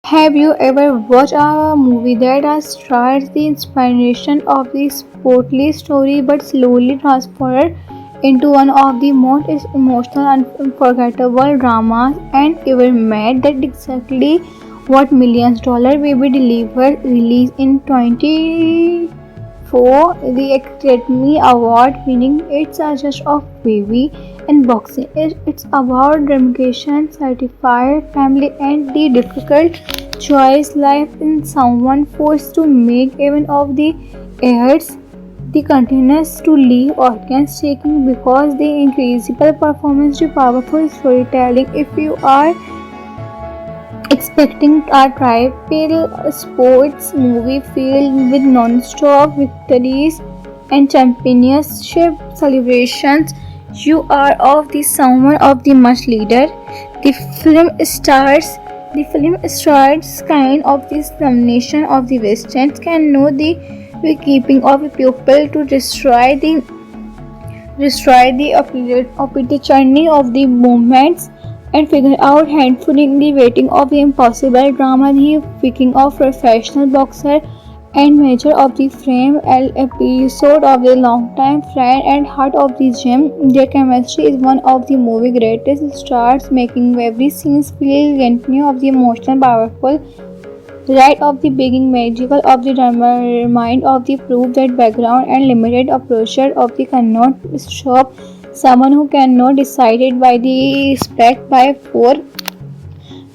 Have you ever watched a movie that starts the inspiration of the sportly story but slowly transferred into one of the most emotional and unforgettable dramas and ever made? That exactly what Millions Dollar Baby delivered released in 2004 the Academy Award winning It's a Just of Baby and boxing. It's about dedication, certified family and the difficult choice life in someone forced to make even of the heirs the continues to leave audience shaking because the incredible performance, the powerful storytelling. If you are expecting a triple sports movie filled with non-stop victories and championship celebrations, you are of the someone of the much leader. The film stars the film starts kind of this combination of the westerns can know the keeping of a pupil to destroy the journey of the movements and figure out handling the waiting of the impossible drama, the picking of professional boxer and major of the frame episode of the longtime friend and heart of the gym. Their chemistry is one of the movie greatest stars, making every scene feel genuine of the emotional, powerful. Right of the beginning, magical of the mind of the proof that background and limited approach of the cannot stop someone who cannot decided by the respect by four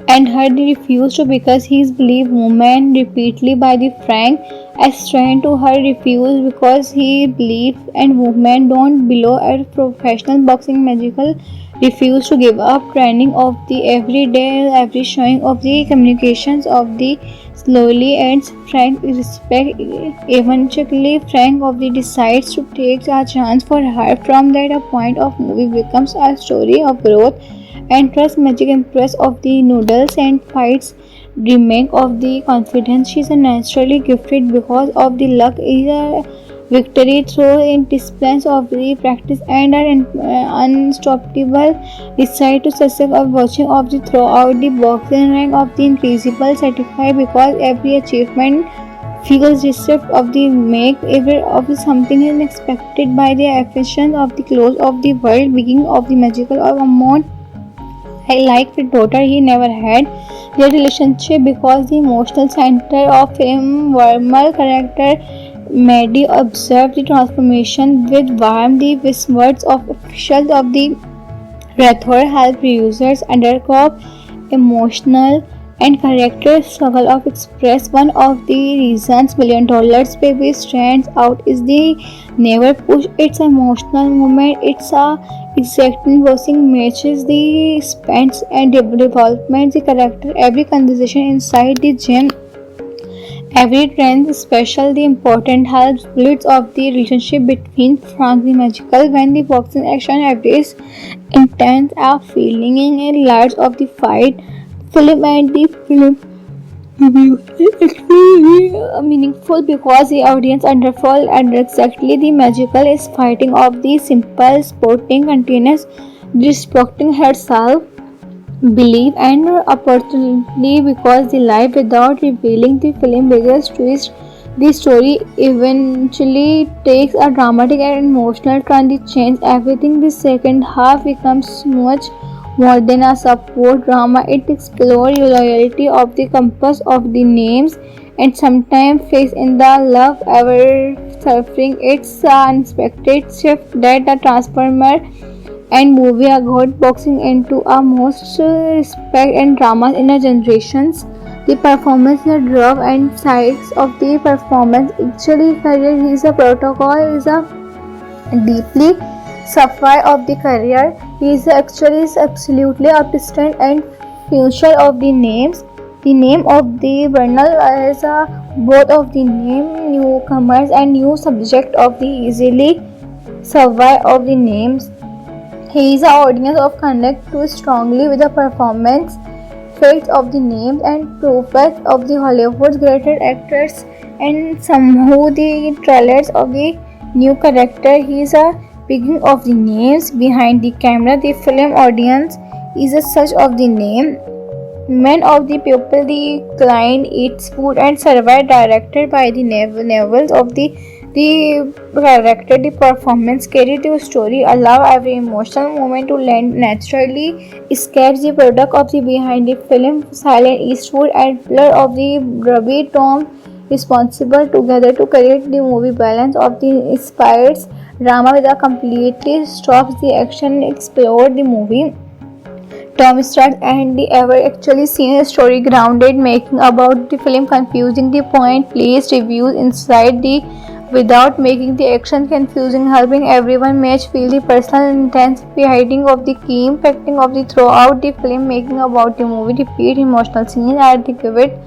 and had refused to because his belief woman repeatedly by the Frank as trying to her refuse because he believed and woman don't below a professional boxing magical refuse to give up training of the every showing of the communications of the slowly ends Frank respect eventually Frank of the decides to take a chance for her from that a point of movie becomes a story of growth and trust magic impress of the noodles and fights remake of the confidence she is naturally gifted because of the luck is a victory through in disciplines of the practice and an unstoppable desire to success of watching of the throughout the boxing rank of the increasable certified because every achievement feels received of the make ever of something unexpected by the affection of the close of the world beginning of the magical of amount I like the daughter he never had. Their relationship because the emotional center of him, Vermal character, Maddie observed the transformation with warmth. The words of officials of the Rathore help users undergo emotional and character struggle of express. One of the reasons $1 million baby stands out is the never push. It's an emotional moment. It's a exacting boxing matches the spends and development the character. Every conversation inside the gym. Every trend special the important helps builds of the relationship between Frank the magical when the boxing action is intense a feeling in large of the fight film and the film review. It's really meaningful because the audience understand and exactly the magical is fighting of the simple sporting continuous respecting herself believe and opportunity because the life without revealing the film biggest twist the story eventually takes a dramatic and emotional turn that changes everything. The second half becomes much more than a support drama. It explores loyalty of the compass of the names and sometimes faith in the love ever suffering. It's an unexpected shift that the transformer and movie are got boxing into a most respect and dramas in a generations. The performance, the drop and sides of the performance actually career is a protocol is a deeply sapphire of the career. He is actually is absolutely upstand and future of the names. The name of the Bernal is a both of the name newcomers and new subject of the easily survive of the names. He is an audience of connect too strongly with the performance, fates of the names and prophets of the Hollywood's greatest actors and somehow the trailers of the new character. He is a beginning of the names behind the camera. The film audience is a such of the name Men of the pupil decline eats food and survive, directed by the novels of the character. The performance carry the story, allow every emotional moment to land naturally. Escapes the product of the behind the film, Silent Eastwood and Blur of the Ruby Tom responsible together to create the movie balance of the inspires drama with a completely stops the action explore the movie. Tom Stark and the ever actually seen a story grounded making about the film confusing the point placed reviews inside the without making the action confusing, helping everyone match feel the personal intense behind of the key impacting of the throughout the film making about the movie repeat emotional scenes at the vivid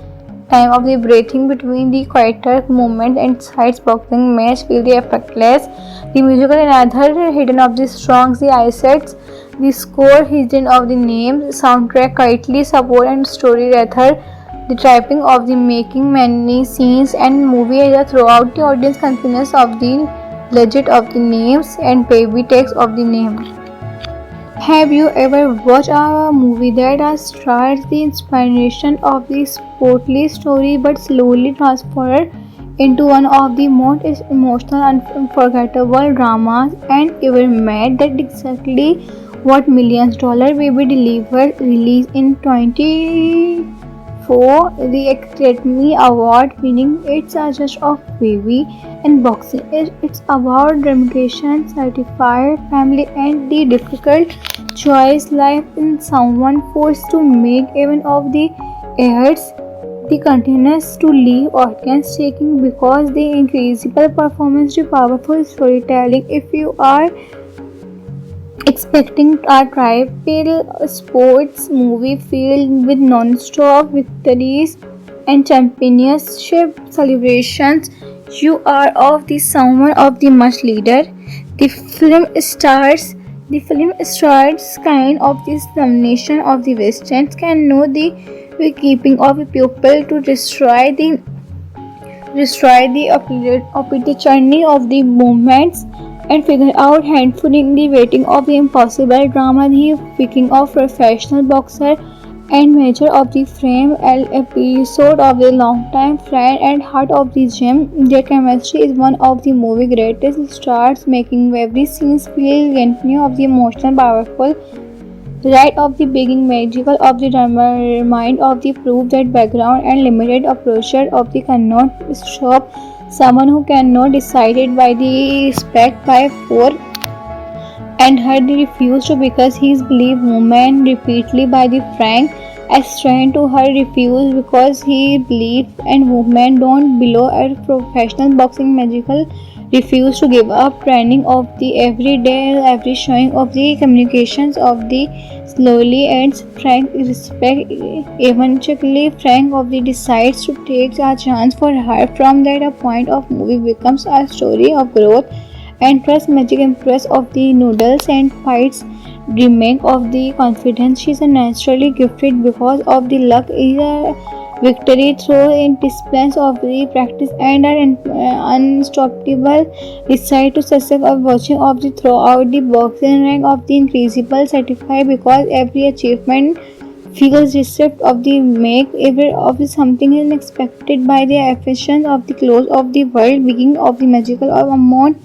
time of the breathing between the quieter movement and sides boxing match feel the effortless. The musical and other hidden of the songs, the assets, the score hidden of the names, soundtrack quietly support and story rather the typing of the making many scenes and movie throughout the audience confidence of the legit of the names and baby text of the name. Have you ever watched a movie that starts the inspiration of the sportly story but slowly transferred into one of the most emotional and unforgettable dramas and ever made? That exactly what $1 million baby delivered released in 2004 the Academy Award winning It's a Just of Baby and boxing. It's about dedication, certified family and the difficult choice life in someone forced to make even of the heirs the continues to leave audience shaking because the incredible performance, the powerful storytelling. If you are expecting a triple sports movie filled with non-stop victories and championship celebrations, you are of the someone of the much leader. The film stars the film starts kind of this domination of the Westerns can know the keeping of a pupil to destroy the journey of the movements and figure out handfuling the waiting of the impossible drama, the picking of professional boxer and major of the frame episode of the longtime friend and heart of the gym. Their chemistry is one of the movie greatest stars, making every scene feel genuine of the emotional, powerful. Right of the beginning, magical of the mind of the proof that background and limited approach of the cannot stop someone who cannot decided by the respect by four and had refused to because his belief woman repeatedly by the Frank as trying to her refuse because he believe and woman don't below a professional boxing magical refuse to give up training of the every showing of the communications of the slowly and Frank respect eventually Frank of the decides to take a chance for her from that a point of movie becomes a story of growth and trust magic impress of the noodles and fights remake of the confidence she is naturally gifted because of the luck is a victory through in disciplines of the practice and an unstoppable desire to success of watching of the throughout the boxing rank of the increasable certified because every achievement feels received of the make ever of the something unexpected by the affection of the close of the world beginning of the magical of amount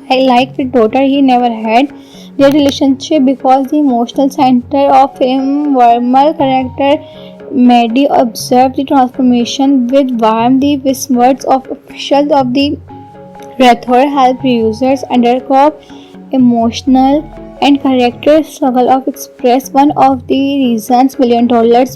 I like the daughter he never had. Their relationship because the emotional center of him, warmer character, Maddie observed the transformation with warmth. The words of officials of the Rathor help users undergo emotional and character struggle of express. One of the reasons $1 million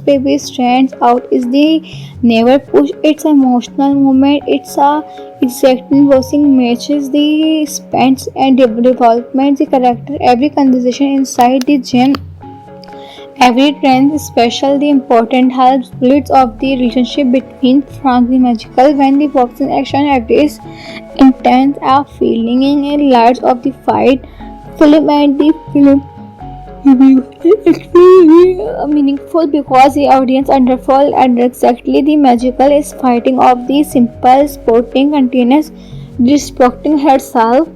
baby stands out is the never push. It's an emotional moment. It's a exacting boxing matches the spends and development the character. Every conversation inside the gym. Every trend is special. The important helps builds of the relationship between Frank the magical when the boxing action is intense a feeling in large of the fight film and the film meaningful because the audience underfall under exactly the magical is fighting of the simple sporting continuous respecting herself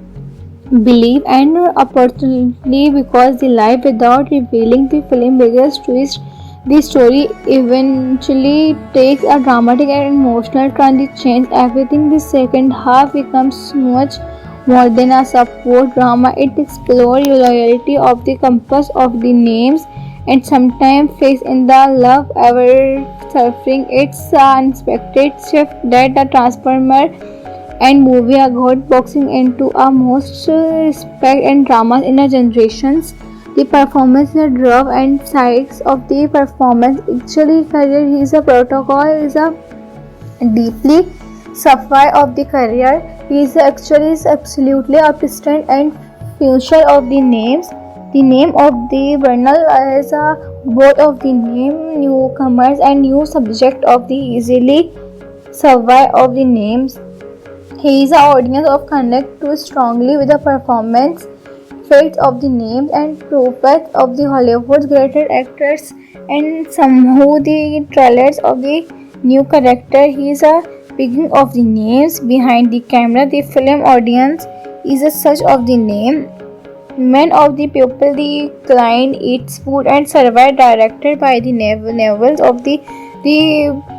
believe and opportunity because the life without revealing the film biggest twist The story eventually takes a dramatic and emotional turn that changes everything. The second half becomes much more than a support drama. It explores loyalty of the compass of the names and sometimes faith in the love ever suffering. It's an unexpected shift that the Transformer and movie are got boxing into a most respect and dramas in a generations. The performance, the drop and sides of the performance actually career is a protocol is a deeply sapphire of the career. He is actually is absolutely upstand and future of the names. The name of the Bernal is a both of the name newcomers and new subject of the easily survive of the names. He is an audience of connect too strongly with the performance, fates of the names and prophets of the Hollywood's greatest actors and somehow the trailers of the new character. He is a picking of the names behind the camera. The film audience is a such of the name. Men of the people, the client eats food and survive directed by the novels of the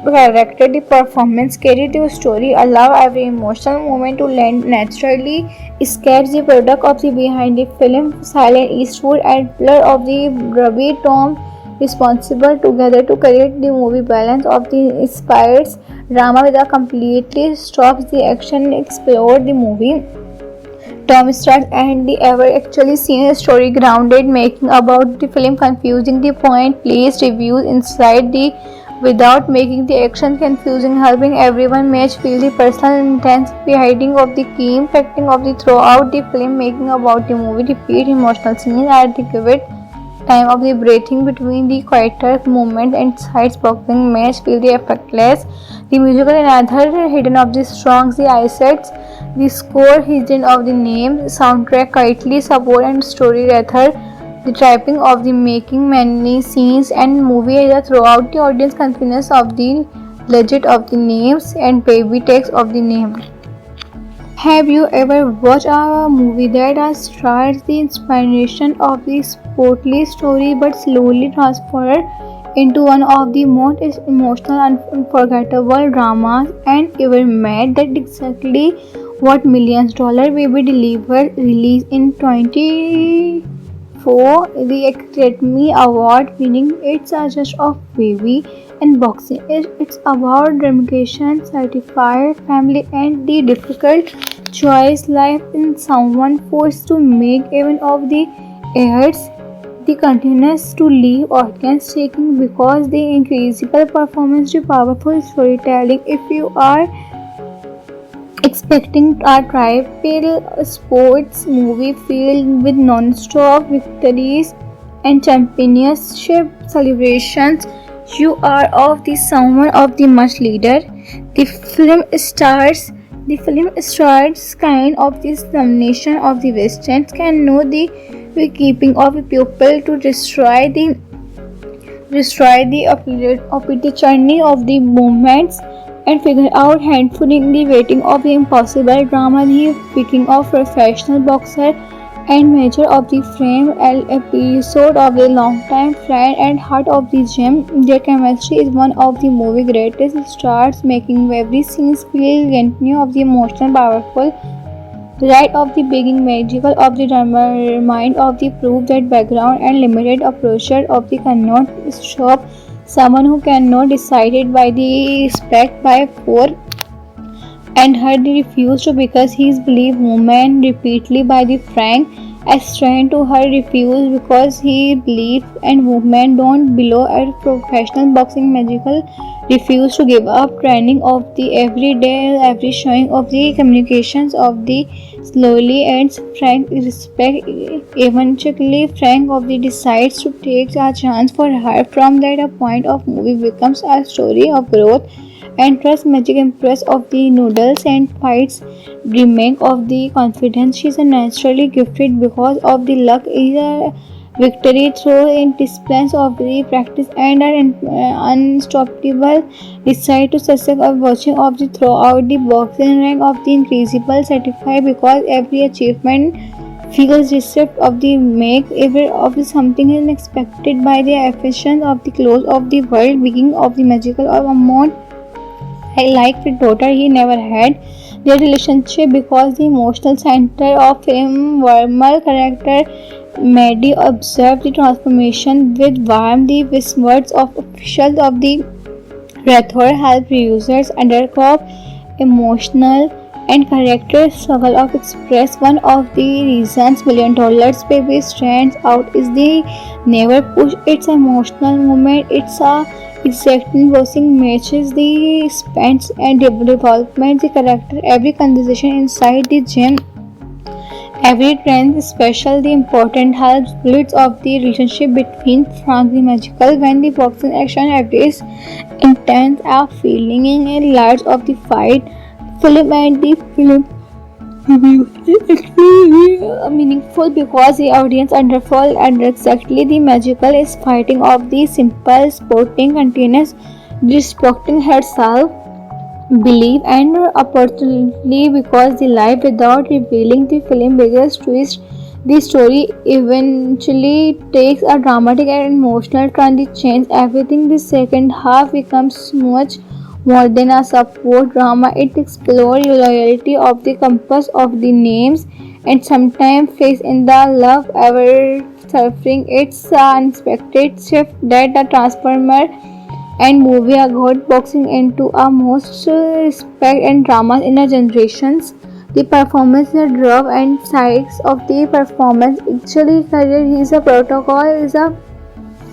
character. The performance carry the story, allow every emotional moment to land naturally, escapes the product of the behind the film, Silent Eastwood and blur of the Ruby Tom responsible together to create the movie balance of the inspires drama with a completely stops the action explore the movie. Tom starts and the ever actually seen a story grounded making about the film confusing the point place reviews inside the without making the action confusing helping everyone match feel the personal intense behind of the key impacting of the throughout the film making about the movie repeat emotional scenes at the given time of the breathing between the quieter movement and sides boxing match feel the effortless. The musical and other hidden of the songs, the assets, the score hidden of the name, soundtrack quietly support and story rather the typing of the making many scenes and movie throughout the audience confidence of the legend of the names and baby text of the name. Have you ever watched a movie that starts the inspiration of the sportly story but slowly transferred into one of the most emotional and unforgettable dramas and ever made? That exactly what $1 million baby delivered released in 2004 the Academy Award winning It's a Just of Baby and boxing. It's about dedication, certified family and the difficult choice life in someone forced to make even of the heirs. The continues to leave audience shaking because the incredible performance, the powerful storytelling. If you are expecting a triple sports movie filled with non-stop victories and championship celebrations, you are of the someone of the much leader. The film stars the film stars kind of this domination of the Westerns can know the keeping of a pupil to destroy the opposite journey of the movements and figure out handfuling the waiting of the impossible drama the picking of professional boxer and major of the frame episode of the longtime friend and heart of the gym. Their chemistry is one of the movie greatest stars making every scene feel genuine of the emotional powerful right of the beginning magical of the mind of the proof that background and limited approach of the cannot stop someone who cannot decided by the respect by four and her refused to because his believed woman repeatedly by the Frank as trying to her refuse because he believed and women don't below a professional boxing magical refuse to give up training of the everyday every showing of the communications of the slowly ends Frank respect eventually Frank of the decides to take a chance for her from that a point of movie becomes a story of growth and trust magic impress of the noodles and fights remain of the confidence she is naturally gifted because of the luck is a victory through in disciplines of the practice and an unstoppable desire to success of watching of the throughout the boxing rank of the increasable certified because every achievement figures receipt of the make ever of something unexpected by the affection of the close of the world, beginning of the magical of amount. I like the daughter he never had. Their relationship because the emotional center of him, Vermal character, Maddie observed the transformation with warmth. The words of officials of the Rathore help users undergo emotional and character struggle of express. One of the reasons $1 million baby stands out is the never push. It's an emotional moment. It's a exacting voicing matches the spends and development the character. Every conversation inside the gym, every trend is special. The important helps builds of the relationship between Frank the magical when the boxing action is intense are feeling in a large of the fight film and the film review is extremely meaningful because the audience underfall and exactly the magical is fighting of the simple sporting continuous respecting herself believe and opportunity because the life without revealing the film biggest twist. The story eventually takes a dramatic and emotional turn that changes everything. The second half becomes much more than a support drama. It explores loyalty of the compass of the names and sometimes faith in the love ever suffering. It's an unexpected shift that the transformer and movie are got boxing into a most respect and dramas in a generations. The performance, the drop and sides of the performance actually career is a protocol is a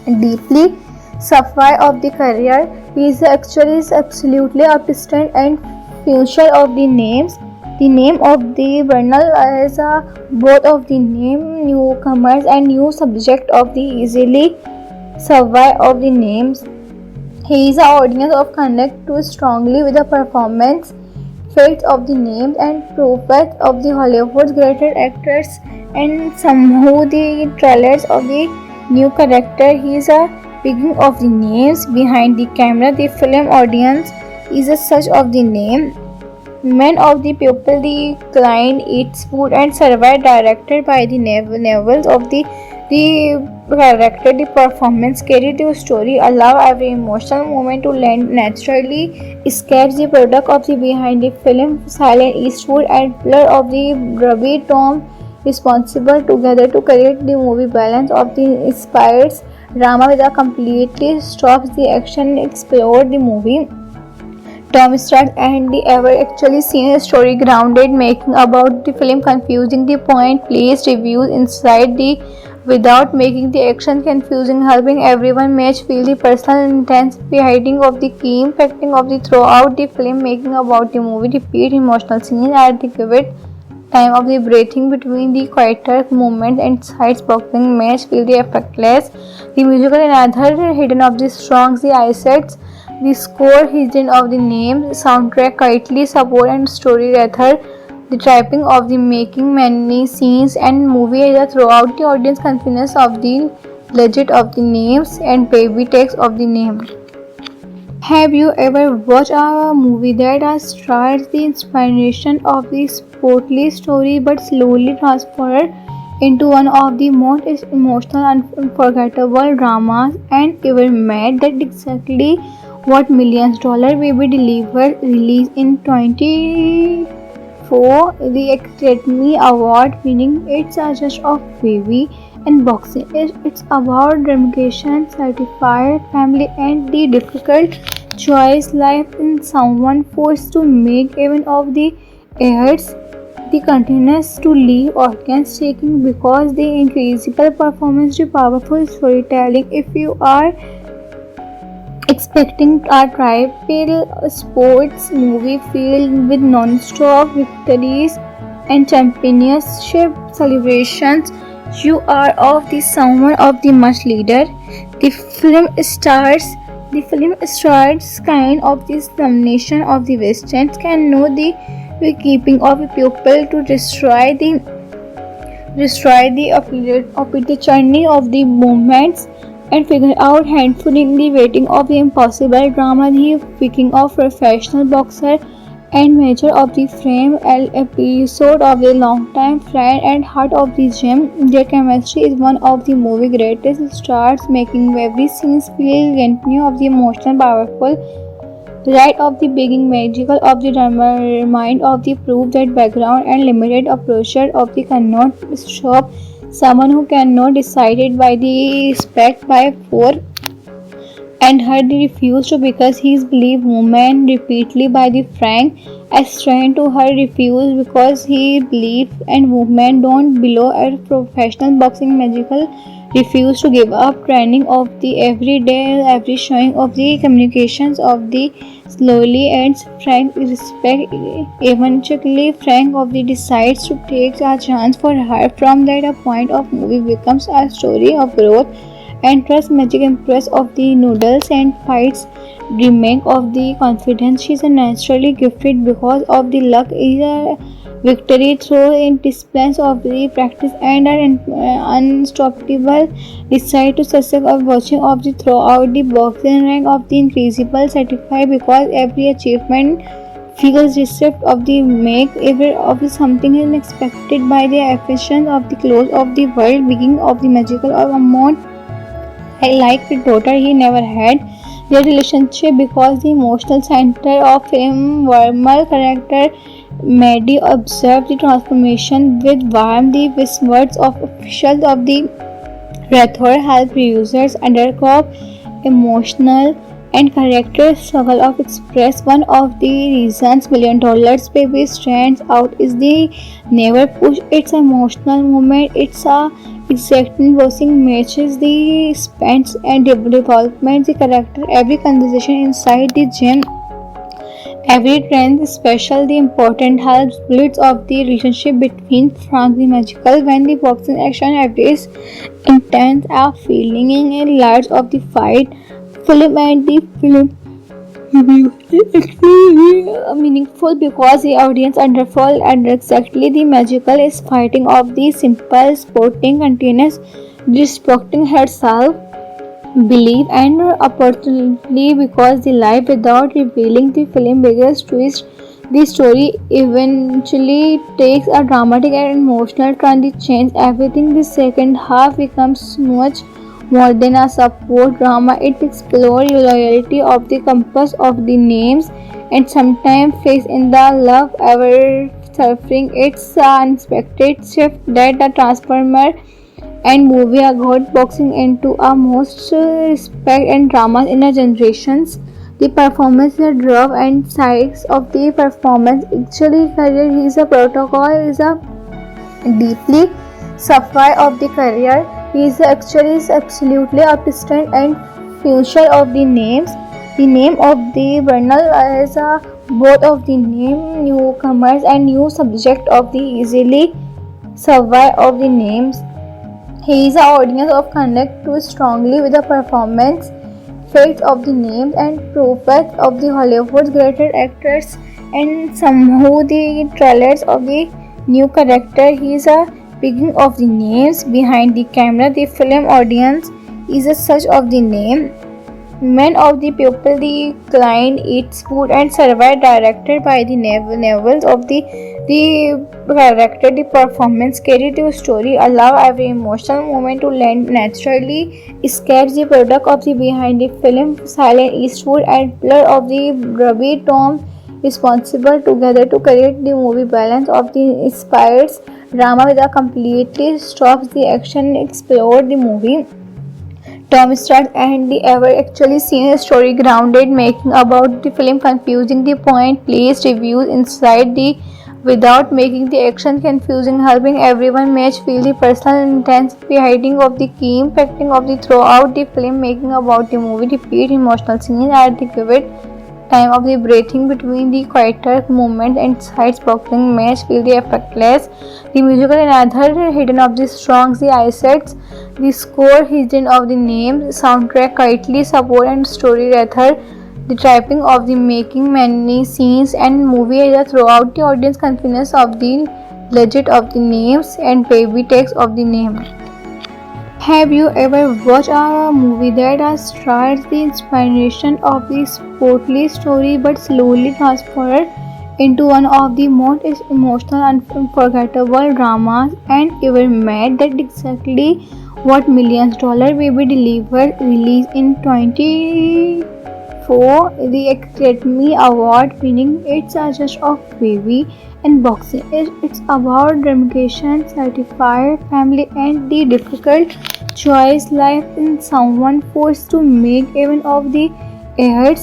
deeply sapphire of the career. He is actually is absolutely artistic and future of the names. The name of the Bernal is a both of the name newcomers and new subject of the easily survive of the names. He is an audience of connect too strongly with the performance, fates of the names and prophets of the Hollywood's greatest actors and somehow the trailers of the new character. He is a beginning of the names behind the camera. The film audience is a such of the name. Men of the people, the client eats food and survive directed by the novels of the character. The performance carry the story, allow every emotional moment to land naturally, escapes the product of the behind the film, Silent Eastwood and blur of the Robbie Tom responsible together to create the movie balance of the inspires drama with a completely stops the action explore the movie. Tom starts and the ever actually seen a story grounded making about the film confusing the point place reviews inside the without making the action confusing helping everyone match feel the personal intensity hiding of the key impacting of the throughout the film making about the movie repeat emotional scenes at the given time of the breathing between the quieter moments and sides boxing match feel the effortless. The musical and other hidden of the songs, the assets, the score hidden of the name, soundtrack quietly support and story rather the typing of the making many scenes and movie throughout the audience confidence of the legit of the names and baby text of the name. Have you ever watched a movie that has started the inspiration of the sportly story but slowly transferred into one of the most emotional and unforgettable dramas and ever made? That exactly what $1 million Baby delivered released in 2004 the Academy Award winning It's a Just of Baby and boxing. It's about dedication, certified family and the difficult choice life in someone forced to make even of the heirs. The continues to leave audience shaking because the incredible performance to powerful storytelling. If you are expecting a triple sports movie filled with non-stop victories and championship celebrations, you are of the someone of the much leader. The film stars kind of this domination of the Westerns can know the keeping of a pupil to destroy the opposite journey of the movements and figure out handful in the waiting of the impossible drama. The picking of professional boxer and Major of the Frame, an episode of the longtime friend and heart of the gym. Their chemistry is one of the movie's greatest stars, making every scene feel genuine of the emotional, powerful. Right of the beginning, magical of the drama, remind of the proof that background and limited approach of the cannot stop someone who cannot decided by the respect by four and had refused to because his believed woman repeatedly by the Frank as trying to her refuse because he believed and woman don't below a professional boxing magical refuse to give up training of the every showing of the communications of the slowly and Frank respect eventually Frank of the decides to take a chance for her from that a point of movie becomes a story of growth and trust magic impress of the noodles and fights remake of the confidence she is naturally gifted because of the luck is a victory through in disciplines of the practice and an unstoppable desire to success of watching of the throughout the boxing rank of the increasable satisfied because every achievement feels received of the make ever of something unexpected by the efficiency of the close of the world beginning of the magical of amount I like the daughter he never had. Their relationship because the emotional center of him, Vermal character, Maddie observed the transformation with warmth. The words of officials of the Rathor help users undergo emotional and character struggle of express. One of the reasons $1 million baby stands out is the never push. It's emotional moment. It's a exacting boxing matches the spends and development the character every conversation inside the gym every trend special the important helps builds of the relationship between Frank the magical when the boxing action every is intense a feeling in large of the fight film and the film review is extremely meaningful because the audience understand and exactly the magical is fighting of the simple sporting continuous destructing herself belief and opportunity because the life without revealing the film biggest twist the story eventually takes a dramatic and emotional turn that change everything the second half becomes much more than a support drama it explores loyalty of the compass of the names and sometimes face in the love ever suffering it's an unexpected shift that the transformer and movie are got boxing into a most respect and dramas in a generations. The performance, the draw and size of the performance actually career is a protocol is a deeply sapphire of the career. He is actually is absolutely artistic and future of the names. The name of the Bernal is a both of the name newcomers and new subject of the easily survive of the names he is an audience of connect too strongly with the performance, fates of the names and prospects of the Hollywood's greatest actors and somehow the trailers of the new character. He is a picking of the names behind the camera. The film audience is a such of the name. Men of the people, the client eats food and survive directed by the novels of the character, the performance carry the story, allow every emotional moment to land naturally, escapes the product of the behind the film, silent Eastwood and blur of the grubby Tom responsible together to create the movie balance of the inspires drama with a completely stops the action explore the movie. Tom starts and the ever actually seen a story grounded making about the film confusing the point placed reviews inside the without making the action confusing helping everyone match feel the personal intense behind of the key impacting of the throughout the film making about the movie repeat emotional scenes at the vivid time of the breathing between the quieter moment and sides boxing match feel the effortless the musical and other hidden of the songs the assets the score hidden of the names soundtrack quietly support and story rather the typing of the making many scenes and movie area throughout the audience confidence of the legit of the names and baby text of the name. Have you ever watched a movie that starts the inspiration of the sportly story but slowly transferred into one of the most emotional and unforgettable dramas and ever made. That's exactly what $1,000,000 Baby delivered. Released in 2004, the Academy Award winning It's a Just of Baby and Boxing. It's about dedication, certified family, and the difficult choice life in someone forced to make even of the heirs.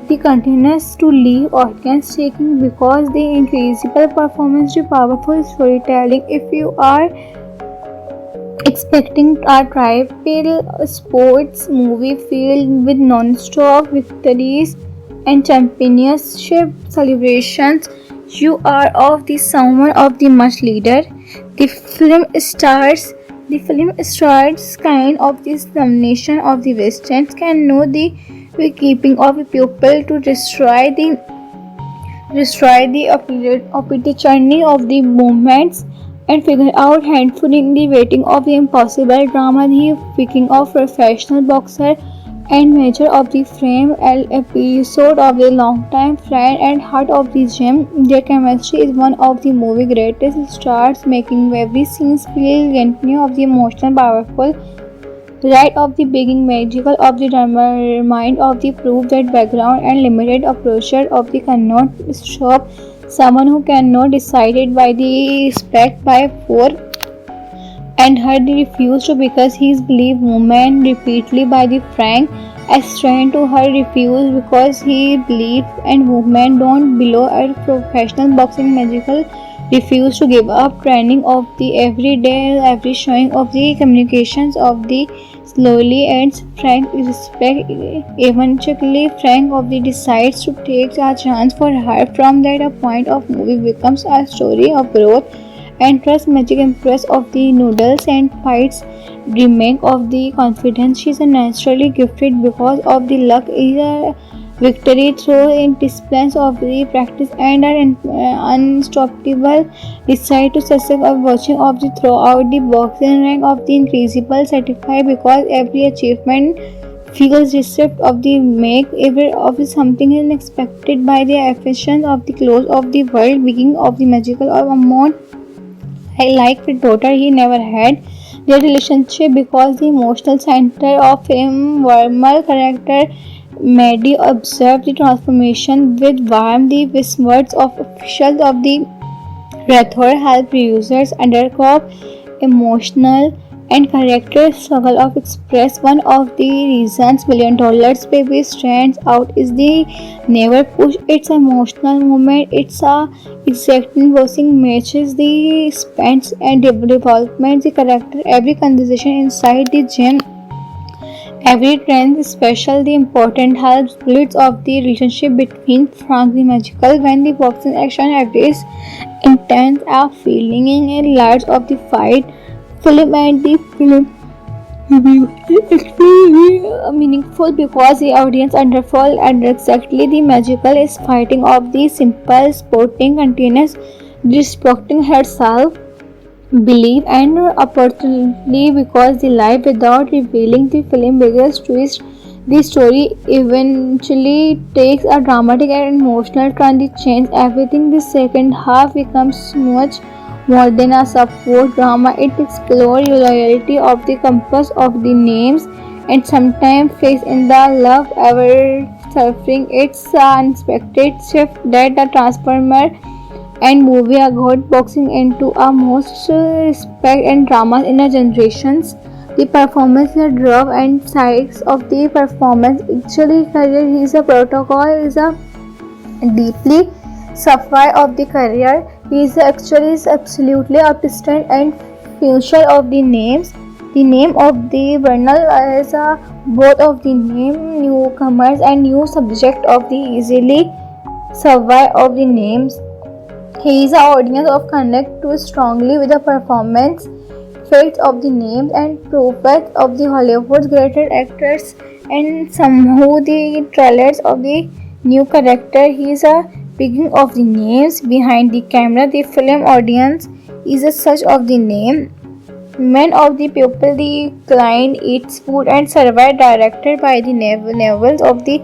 The continues to leave audience shaking because the incredible performance, the powerful storytelling. If you are expecting a triple sports movie filled with non-stop victories and championship celebrations, you are of the someone of the much leader. The film stars kind of this domination of the Westerns can know the keeping of a pupil to destroy the opposite journey of the movements and figure out handfulling the waiting of the impossible drama. The picking of professional boxer and major of the frame episode of the longtime friend and heart of the gym. Their chemistry is one of the movie greatest stars, making every scene feel genuine of the emotional powerful. Right of the beginning, magical of the mind of the proof that background and limited approacher of the cannot stop someone who cannot decided by the respect by four and her refused to because his belief movement repeatedly by the Frank as trying to her refuse because he belief and movement don't below a professional boxing magical refuse to give up training of the every showing of the communications of the slowly ends Frank respect eventually Frank of the decides to take a chance for her. From that a point of movie becomes a story of growth and trust magic impress of the noodles and fights remake of the confidence. She is naturally gifted because of the luck is a victory through in disciplines of the practice and an unstoppable desire to success of watching of the throughout the boxing rank of the increasable certified because every achievement feels received of the make ever of something unexpected by the affection of the close of the world beginning of the magical of amount. I like the daughter he never had. Their relationship because the emotional center of him, Vermal character, Maddie observed the transformation with warmth. The words of officials of the Rathore help producers undergo emotional and character struggle of express. One of the reasons $1,000,000 Baby stands out is the never push. It's an emotional moment. It's a exacting boxing matches the spends and development the character. Every conversation inside the gym. Every trend special the important helps builds of the relationship between Frank the magical when the boxing action every intense a feeling in large of the fight film and the film it's meaningful because the audience underfall and exactly the magical is fighting of the simple sporting continuous respecting herself believe and opportunity because the life without revealing the film biggest twist. The story eventually takes a dramatic and emotional turn that change everything. The second half becomes much more than a support drama. It explores loyalty of the compass of the names and sometimes faith in the love ever suffering. It's an unexpected shift that the transformer and movie are got boxing into a most respect and drama in a generations. The performance, the drop and sides of the performance actually career is a protocol is a deeply sapphire of the career. He is actually is absolutely upstand and future of the names. The name of the Bernal is a both of the name newcomers and new subject of the easily survive of the names. He is an audience of connect too strongly with the performance, fates of the names and prophets of the Hollywood's greatest actors and somehow the trailers of the new character. He is a picking of the names behind the camera. The film audience is a such of the name Men of the pupil decline eats food and survive, directed by the novels of the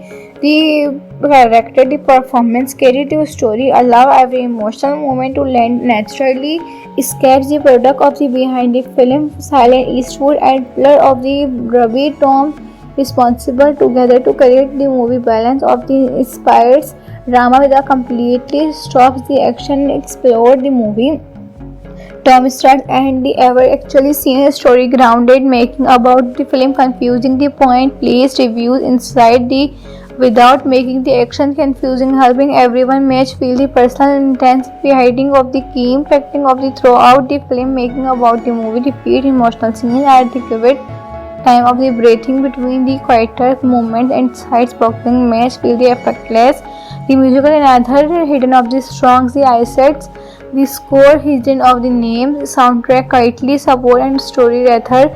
character. The performance carry the story, allow every emotional moment to land naturally. Escapes the product of the behind the film, Silent Eastwood and Blur of the Ravi Tom responsible together to create the movie balance of the inspires drama with a completely stops the action explore the movie. Tom Stark and the ever actually seen a story grounded making about the film confusing the point placed reviews inside the without making the action confusing, helping everyone match feel the personal intense behind of the key impacting of the throughout the film making about the movie repeat emotional scenes at the vivid time of the breathing between the quieter moments and sides boxing match feel the effortless. The musical and other hidden of the songs, the assets, the score hidden of the names, soundtrack quietly support and story rather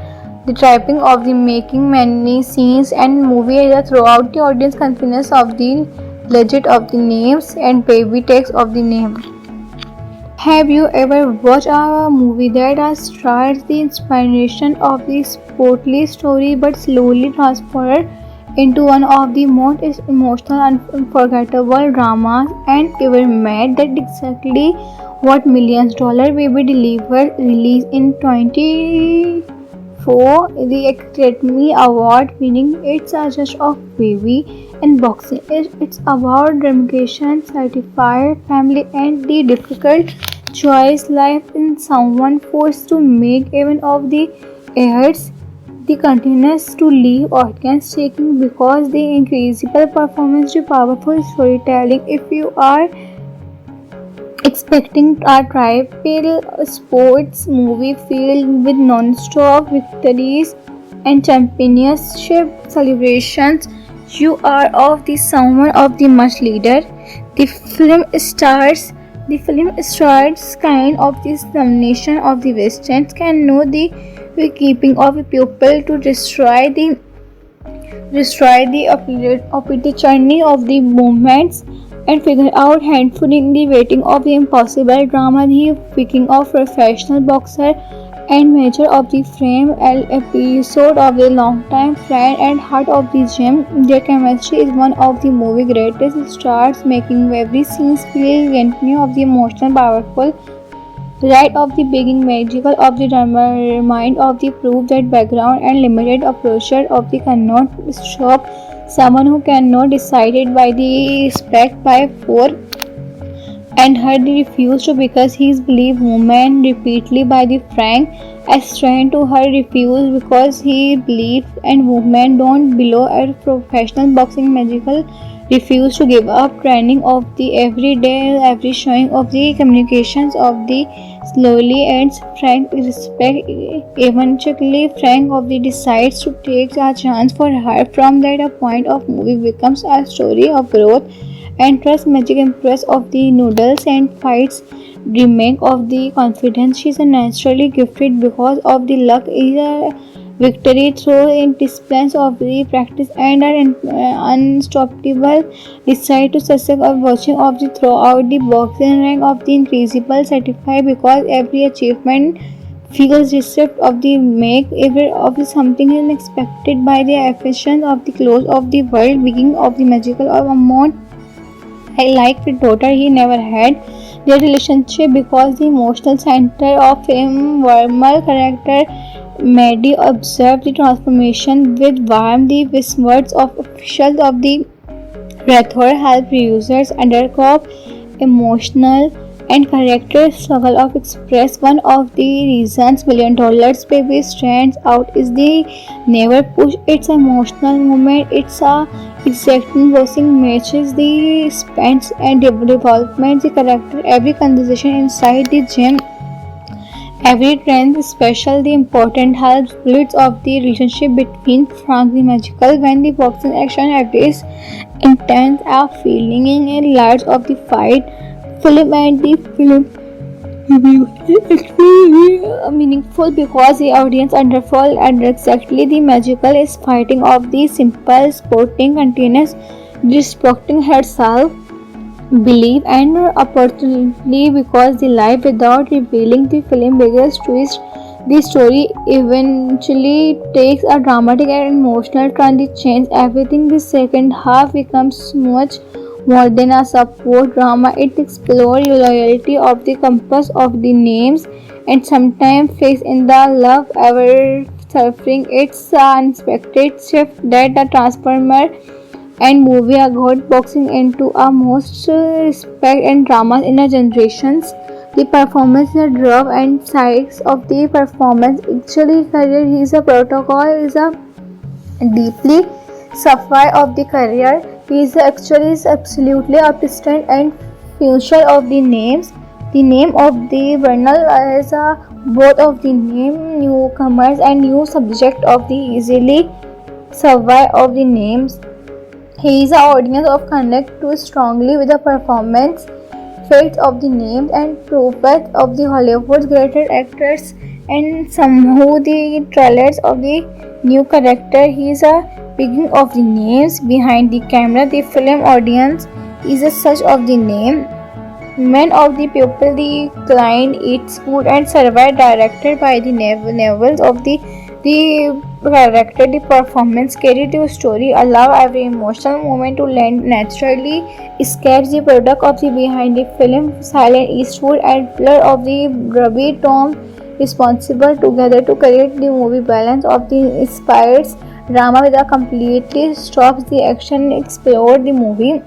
the typing of the making many scenes and movie area throughout the audience confidence of the legit of the names and baby text of the name. Have you ever watched a movie that starts the inspiration of the sportly story but slowly transferred into one of the most emotional and unforgettable dramas and ever made? That exactly what $1 million baby delivered released in 2004 the Academy Award winning It's a Just of Baby and boxing. It's about dedication, certified family and the difficult choice life in someone forced to make even of the heirs the continues to leave audience shaking because the incredible performance the powerful storytelling. If you are expecting a triple sports movie filled with non-stop victories and championship celebrations, you are of the someone of the much leader. The film starts kind of this nomination of the Westerns can know the keeping of a pupil to destroy the opposite journey of the movements and figure out handling the waiting of the impossible drama, the picking of professional boxer and major of the frame episode of the longtime friend and heart of the gym. Their chemistry is one of the movie greatest stars, making every scene feel genuine of the emotional, powerful. Right of the beginning, magical of the mind of the proof that background and limited approach of the cannot stop someone who cannot decided by the respect by four and had refused to because his belief woman repeatedly by the Frank as trying to her refuse because he believed and women don't below a professional boxing magical refuse to give up training of the every showing of the communications of the slowly ends Frank respect eventually Frank of the decides to take a chance for her from that a point of movie becomes a story of growth and trust magic impress of the noodles and fights remake of the confidence she is naturally gifted because of the luck is a victory through in disciplines of the practice and an unstoppable desire to success of watching of the throughout the boxing rank of the increasable certified because every achievement feels receipt of the make ever of the something unexpected by the affection of the close of the world beginning of the magical of amount I like the daughter he never had. Their relationship because the emotional center of him, Vermal character, Maddie observed the transformation with warmth. The words of officials of the Rathor help users undergo emotional and character struggle of express. One of the reasons $1 million baby stands out is the never push. It's an emotional moment. It's a exacting boxing matches, the spends and development, the character, every conversation inside the gym. Every trend special, the important helps builds of the relationship between Frank the magical when the boxing action is intense a feeling in large of the fight film and the film review. It's really meaningful because the audience understand and exactly the magical is fighting of the simple sporting continuous destructing herself believe and opportunity because the life without revealing the film biggest twist The story eventually takes a dramatic and emotional turn that changes everything. The second half becomes much more than a support drama. It explores loyalty of the compass of the names and sometimes faith in the love ever suffering. It's an unexpected shift that the transformer and movie are got boxing into a most respect and dramas in a generations. The performance, the drop and size of the performance actually career is a protocol is a deeply sapphire of the career. He is actually is absolutely artistic and future of the names. The name of the Bernal is a both of the name newcomers and new subject of the easily survive of the names. He is an audience of connect too strongly with the performance, faith of the names and prophets of the Hollywood's greater actors and somehow the trailers of the new character. He is a picking of the names behind the camera. The film audience is a such of the name. Men of the people, the client eats food and survive directed by the novels of the character. The performance carry the story, allow every emotional moment to land naturally, escapes the product of the behind the film, Silent Eastwood and blur of the Ruby Tom responsible together to create the movie balance of the inspires drama with a completely stops the action explored the movie.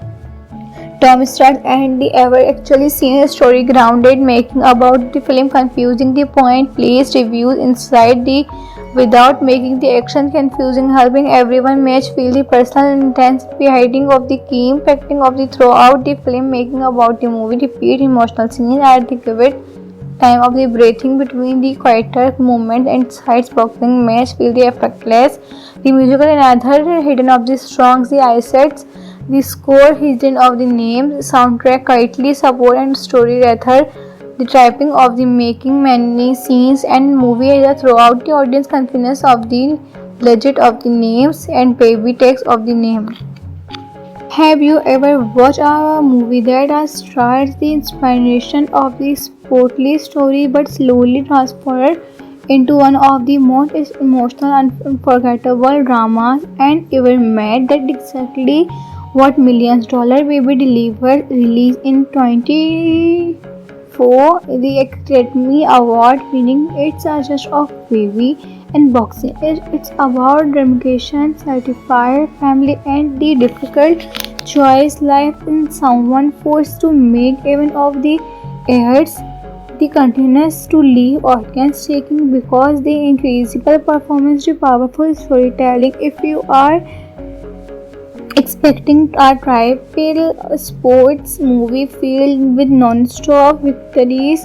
Tom Stark and the ever actually seen a story grounded making about the film confusing the point place reviews inside the without making the action confusing, helping everyone match feel the personal intensity hiding of the key impacting of the throughout the film making about the movie repeat emotional scenes at the given time of the breathing between the quieter movement and sides boxing match feel the effortless. The musical and other hidden of the songs, the assets, the score hidden of the names, soundtrack quietly support and story rather the typing of the making many scenes and movie either throughout the audience confidence of the legit of the names and baby text of the name. Have you ever watched a movie that starts the inspiration of the sportly story but slowly transferred into one of the most emotional and unforgettable dramas and ever made? That exactly what Millions Dollar Baby delivered released in 2004 the Academy Award winning It's a Just of Baby and boxing. It's about dedication, certified family and the difficult choice life in someone forced to make even of the heirs. The continues to leave audience shaking because the incredible performance, the powerful storytelling. If you are expecting a triple sports movie filled with non-stop victories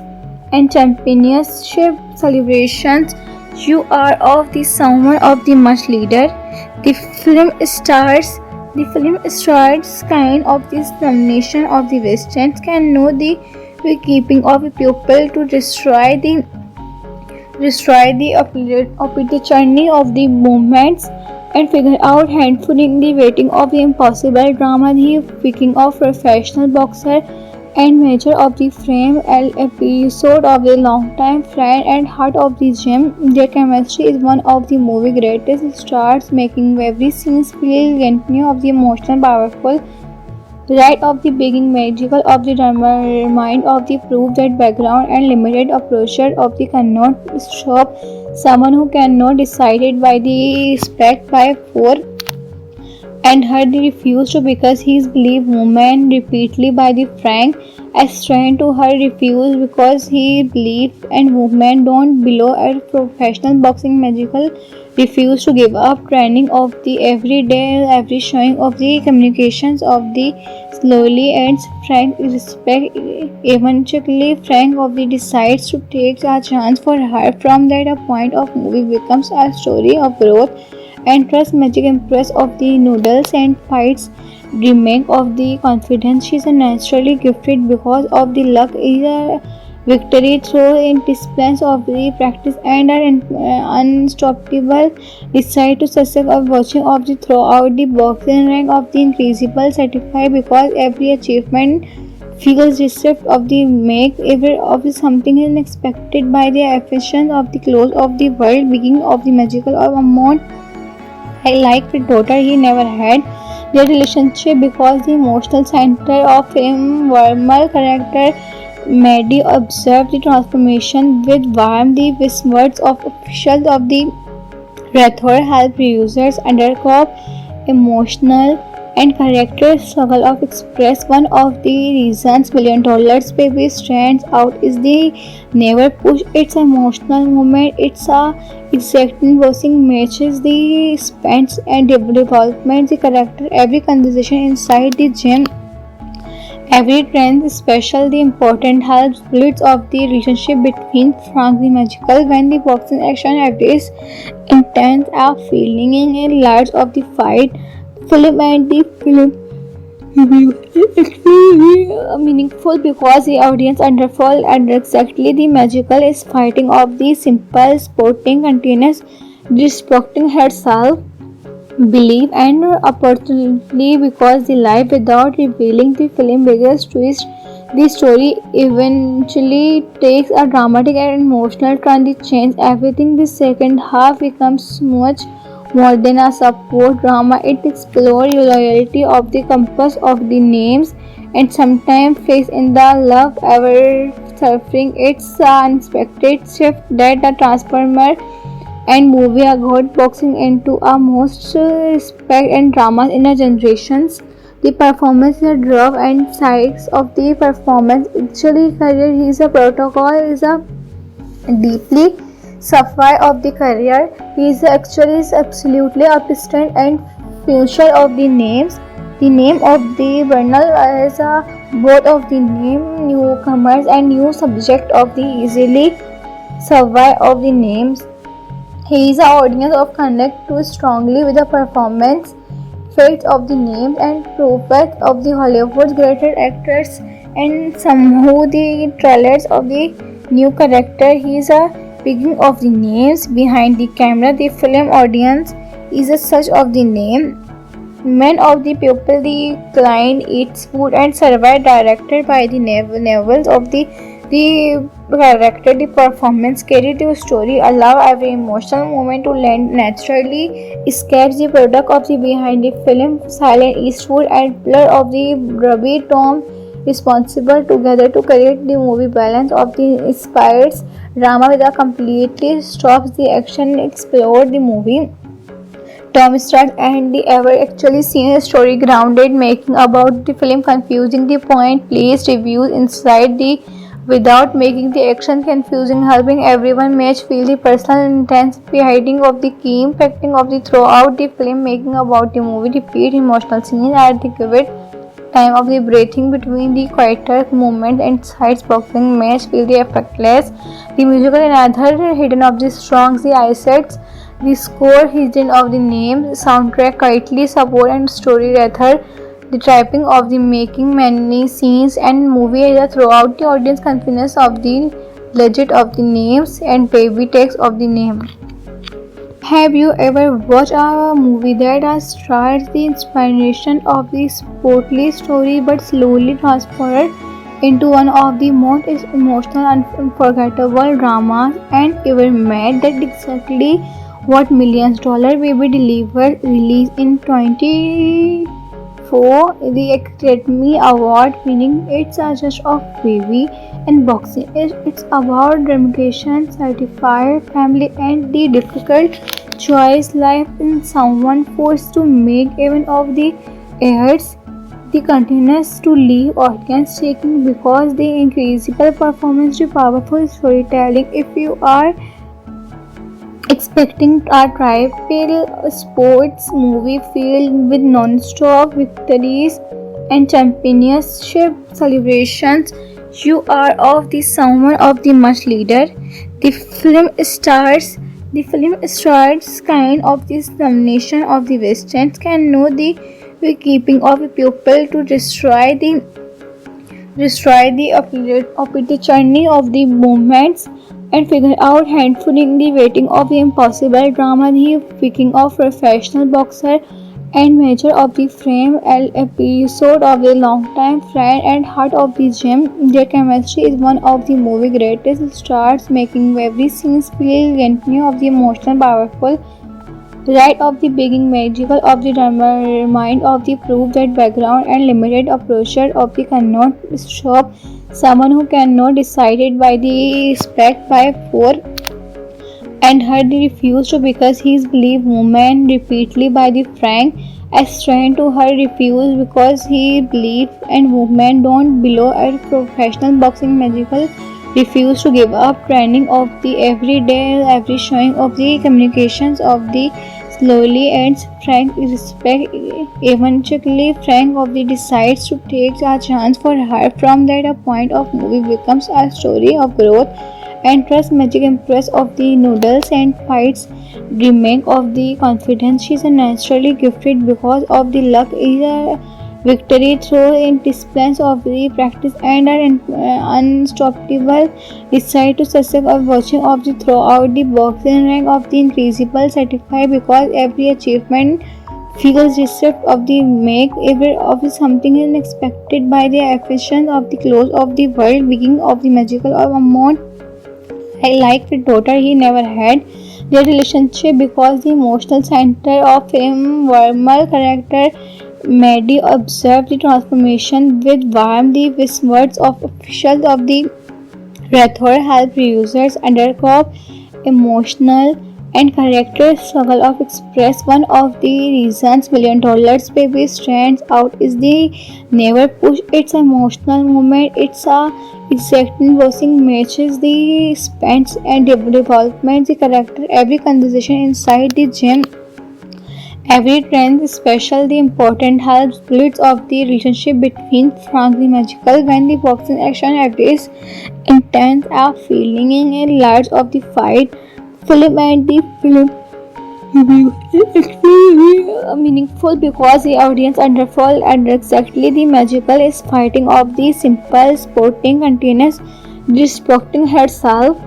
and championship celebrations, you are of the someone of the much leader. The film stars kind of this nomination of the Westerns can know the keeping of people to destroy the opposite journey of the movements and figure out handling the waiting of the impossible drama. The picking of professional boxer and major of the frame episode of the longtime friend and heart of the gym. Their chemistry is one of the movie greatest stars, making every scene feel genuine of the emotional, powerful. Right of the beginning, magical of the mind of the proof that background and limited approach of the cannot stop someone who cannot decided by the respect by four and her refused to because his believed woman repeatedly by the Frank as trying to her refuse because he believed and woman don't below a professional boxing magical refuse to give up training of the every showing of the communications of the slowly ends Frank respect eventually Frank of the decides to take a chance for her from that a point of movie becomes a story of growth and trust magic impress of the noodles and fights remake of the confidence. She is naturally gifted because of the luck is a victory through in discipline of the practice and an unstoppable decide to success of watching of the throughout the boxing rank of the increasable certified because every achievement feels the shift of the makeover of something unexpected by the affection of the close of the world, beginning of the magical of amount. I like the daughter he never had. Their relationship because the emotional center of him, warmer character, Maddie observed the transformation with warmth. The words of officials of the Rathore help users undergo emotional and character struggle of express. One of the reasons $1 million baby stands out is the never push. It's an emotional moment. It's a exacting voicing matches the spends and development the character. Every conversation inside the gym, every trend is special. The important helps builds of the relationship between Frank the magical when the boxing action is intense are feeling in large of the fight film and the film review is extremely meaningful because the audience understand under exactly the magical is fighting of the simple sporting continuous respecting herself believe and opportunity because the life without revealing the film biggest twist. The story eventually takes a dramatic and emotional turn that changes everything. The second half becomes much more than a support drama. It explores loyalty of the compass of the names and sometimes faith in the love ever suffering. It's an unexpected shift that the transformer and movie are got boxing into a most respect and dramas in a generations. The performance, the drop and sides of the performance actually career is a protocol is a deeply sapphire of the career. He is actually is absolutely upstand and future of the names. The name of the Bernal is a both of the name newcomers and new subject of the easily survive of the names. He is an audience of connect too strongly with the performance, faith of the names and prophets of the Hollywood's greatest actors and somehow the trailers of the new character. He is a beginning of the names behind the camera. The film audience is a such of the name. Men of the people, the client eats food and survive directed by the novels of the character. The performance carry the story, allow every emotional moment to land naturally, escapes the product of the behind the film, Silent Eastwood and Blur of the Ruby Tom responsible together to create the movie balance of the inspires drama with a completely stops the action explore the movie. Tom Stark and the ever actually seen a story grounded making about the film confusing the point placed reviews inside the without making the action confusing, helping everyone match feel the personal intense behind of the key impacting of the throughout the film making about the movie repeat emotional scenes at the given time of the breathing between the quieter moment and sides boxing match feel the effortless. The musical and other hidden of the songs, the assets, the score hidden of the name, soundtrack quietly support and story rather the typing of the making many scenes and movie area throughout the audience confidence of the legend of the names and baby text of the name. Have you ever watched a movie that starts the inspiration of the sportly story but slowly transferred into one of the most emotional and unforgettable dramas and ever made? That exactly what $1 million baby delivered released in 2004 the Academy Award winning It's a Just of Baby and boxing. It's about dedication, certified family and the difficult choice life in someone forced to make even of the heirs. The continues to leave audience shaking because the incredible performance to powerful storytelling. If you are expecting a triple sports movie filled with non-stop victories and championship celebrations, you are of the someone of the much leader. The film stars the film stars kind of this domination of the Westerns can know the keeping of a pupil to destroy the journey of the movements and figure out handfully the waiting of the impossible drama. The picking of professional boxer and Major of the Frame, episode of the longtime friend and heart of the gym. Their chemistry is one of the movie's greatest stars, making every scene feel genuine of the emotional, powerful. Right of the beginning, magical of the drama, mind of the proof that background and limited approacher of the cannot stop someone who cannot decided by the respect by four and her refused to because his believed woman repeatedly by the Frank as trying to her refuse because he believed and woman don't below a professional boxing magical refused to give up training of the every showing of the communications of the slowly ends Frank respect eventually Frank of the decides to take a chance for her from that a point of movie becomes a story of growth and trust magic impress of the noodles and fights remain of the confidence she is naturally gifted because of the luck is a victory through in disciplines of the practice and an unstoppable desire to success of watching of the throughout the boxing rank of the increasable certified because every achievement feels receipt of the make ever of something unexpected by the efficiency of the close of the world beginning of the magical of amount I like the daughter he never had. Their relationship because the emotional center of him, Vermal character, Maddie observed the transformation with warmth. The words of officials of the Rathor help users undergo emotional and character struggle of express. One of the reasons $1 million baby stands out is the never push. It's an emotional moment. It's a exacting boxing matches the spends and development the character every conversation inside the gym every trend is special the important helps builds of the relationship between Frank the magical when the boxing action is intense a feeling in a large of the fight film and the film is extremely meaningful because the audience underfall and exactly the magical is fighting of the simple sporting continuous destructing herself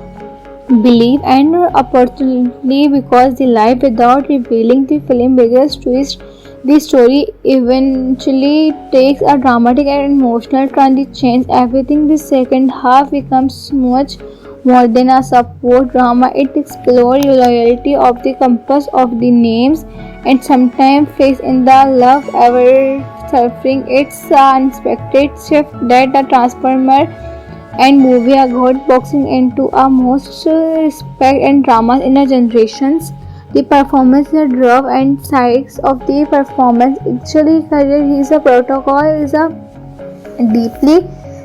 belief and opportunity because the life without revealing the film biggest twist the story eventually takes a dramatic and emotional turn that changes everything the second half becomes much more than a support drama it explores loyalty of the compass of the names and sometimes face in the love ever suffering it's an unexpected shift that the transformer and movie are got boxing into a most respect and dramas in a generations. The performance, the draw and size of the performance actually career is a protocol is a deeply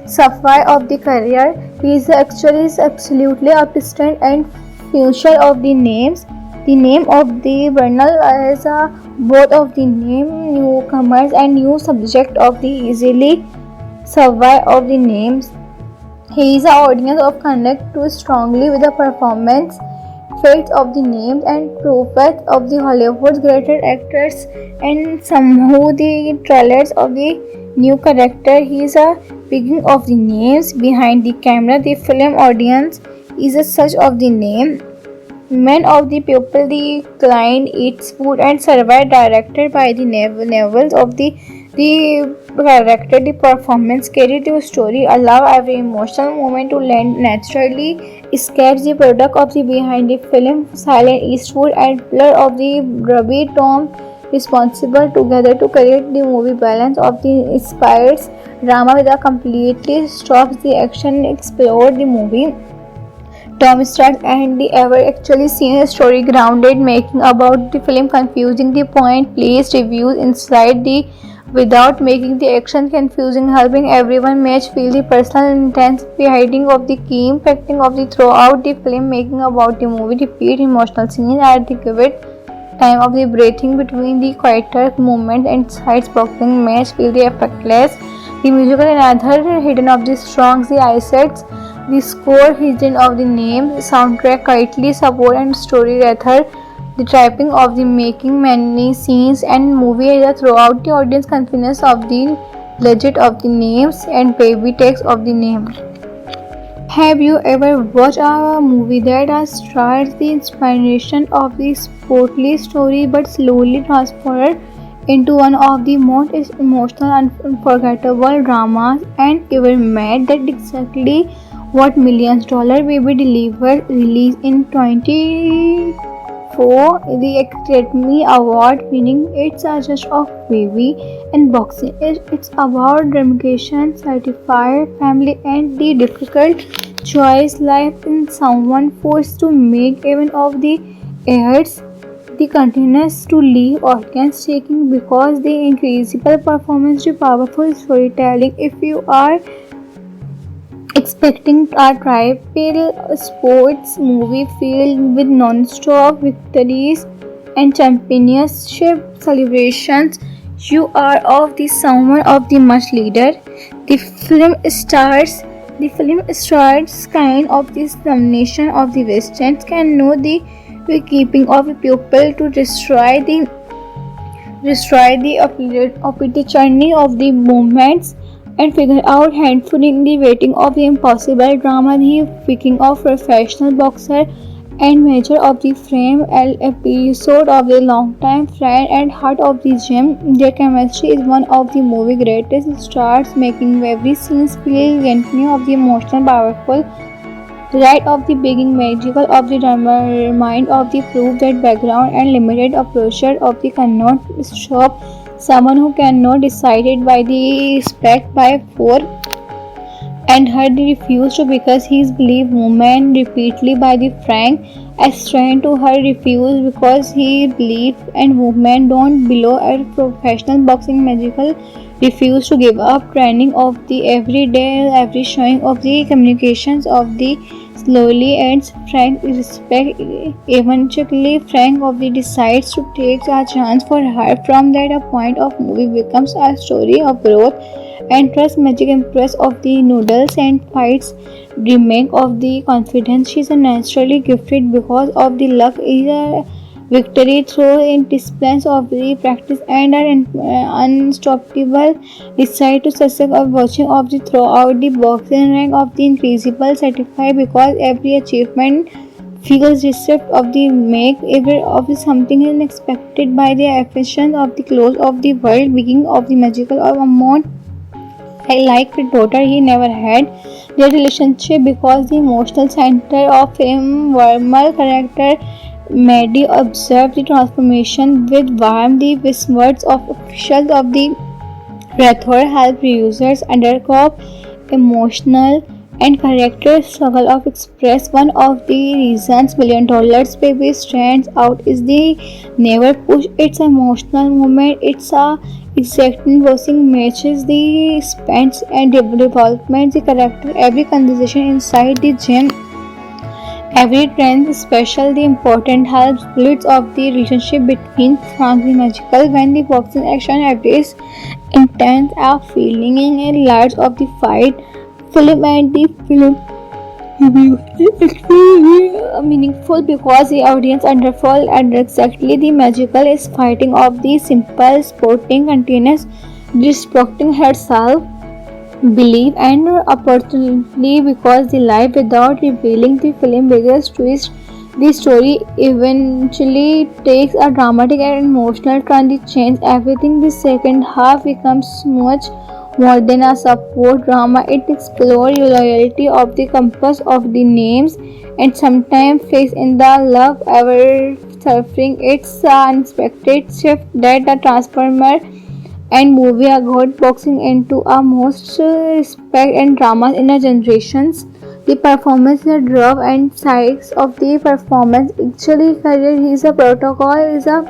sapphire of the career. He is actually is absolutely artistic and future of the names. The name of the Bernal is a both of the name newcomers and new subject of the easily survive of the names. He is an audience of connect too strongly with the performance, fates of the names and prophets of the Hollywood's greatest actors and somehow the trailers of the new character. He is a beginning of the names behind the camera. The film audience is a such of the name. Men of the people, the client eats food and survive directed by the novels of the character, the performance carry the story, allow every emotional moment to land naturally, escapes the product of the behind the film, Silent Eastwood and Blur of the Robbie Tom responsible together to create the movie balance of the inspires drama with a completely stops the action explore the movie Tom Stark and the ever actually seen a story grounded making about the film confusing the point placed reviews inside the without making the action confusing helping everyone match feel the personal intense behind of the key impacting of the throughout the film making about the movie repeat emotional scenes at the given time of the breathing between the quieter movement and sides boxing match feel the effortless the musical and other hidden of the songs the eyesights the score hidden of the name, soundtrack quietly support and story rather the typing of the making many scenes and movie area throughout the audience confidence of the legit of the names and baby text of the name. Have you ever watched a movie that has tried the inspiration of the sportly story but slowly transformed into one of the most emotional and unforgettable dramas and ever made. That exactly what $1,000,000 Baby delivered. Released in 2004, the Academy Award winning It's a Just of Baby and Boxing. It's about dedication, certified family, and the difficult choice life in someone forced to make even of the heirs. The continues to leave audience shaking because the incredible performance to powerful storytelling. If you are expecting a triple sports movie filled with non-stop victories and championship celebrations, you are of the someone of the much leader. The film starts kind of this domination of the Westerns can know the keeping of a pupil to destroy the opposite journey of the movements and figure out handfully the waiting of the impossible drama. The picking of professional boxer and major of the frame episode of the longtime friend and heart of the gym. Their chemistry is one of the movie greatest stars, making every scene feel genuine of the emotional powerful. Right of the beginning, magical of the mind of the proof that background and limited approach of the cannot stop someone who cannot decided by the respect by four and her refused to because his belief movement repeatedly by the Frank explained to her refuse because he belief and movement don't below a professional boxing magical refuse to give up training of the every showing of the communications of the slowly ends Frank respect eventually Frank of the decides to take a chance for her. From that a point of movie becomes a story of growth and trust magic impress of the noodles and fights remake of the confidence. She is naturally gifted because of the luck is a victory through in disciplines of the practice and an unstoppable desire to success of watching of the throughout the boxing rank of the increasable certified because every achievement feels receipt of the make ever of the something unexpected by the affection of the close of the world beginning of the magical of amount. I like the daughter he never had. Their relationship because the emotional center of him, Vermal character, Maddie observed the transformation with warmth. The words of officials of the Rathor help users undergo emotional and character struggle of express. One of the reasons $1,000,000 Baby stands out is the never push. It's an emotional moment. It's a exacting boxing matches, the spends and development, the character, every conversation inside the gym. Every trend special, the important helps splits of the relationship between Frank the magical when the boxing action is intense are feeling in lights of the fight film and the film extremely meaningful because the audience underfall and exactly the magical is fighting of the simple sporting continuous destructing herself believe and opportunity because the life without revealing the film biggest twist. The story eventually takes a dramatic and emotional turn that changes everything. The second half becomes much more than a support drama. It explores loyalty of the compass of the names and sometimes faith in the love ever suffering. It's an unexpected shift that the transformer and movie are got boxing into a most respect and dramas in a generations. The performance, the drop and size of the performance actually career is a protocol is a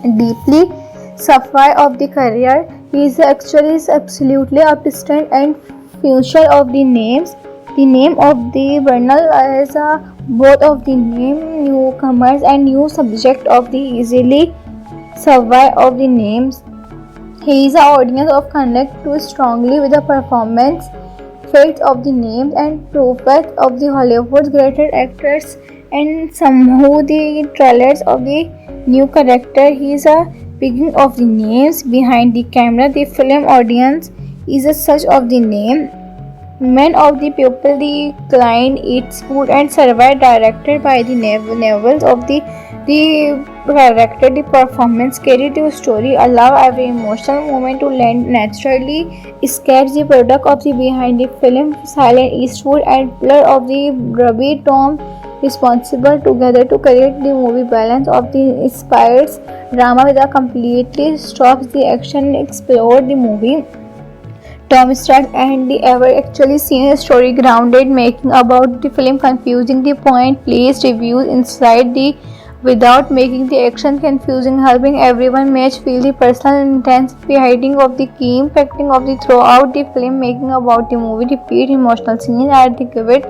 deeply sapphire of the career. He is actually is absolutely artistic and future of the names. The name of the Bernal is a both of the name newcomers and new subject of the easily survive of the names. He is an audience of connect too strongly with the performance, faith of the names and prophet of the Hollywood's greatest actors and somehow the trailers of the new character. He is a beginning of the names behind the camera. The film audience is a such of the name. Men of the people, the client eats food and survive directed by the novels of the character, the performance carry the story, allow every emotional moment to land naturally, escapes the product of the behind the film, Silent Eastwood and Blur of the Ruby Tom responsible together to create the movie balance of the inspires drama with a completely stops the action explore the movie. Tom Stark and the ever actually seen a story grounded making about the film confusing the point placed reviews inside the without making the action confusing, helping everyone match feel the personal intensity hiding of the key impacting of the throughout the film making about the movie repeat emotional scenes at the given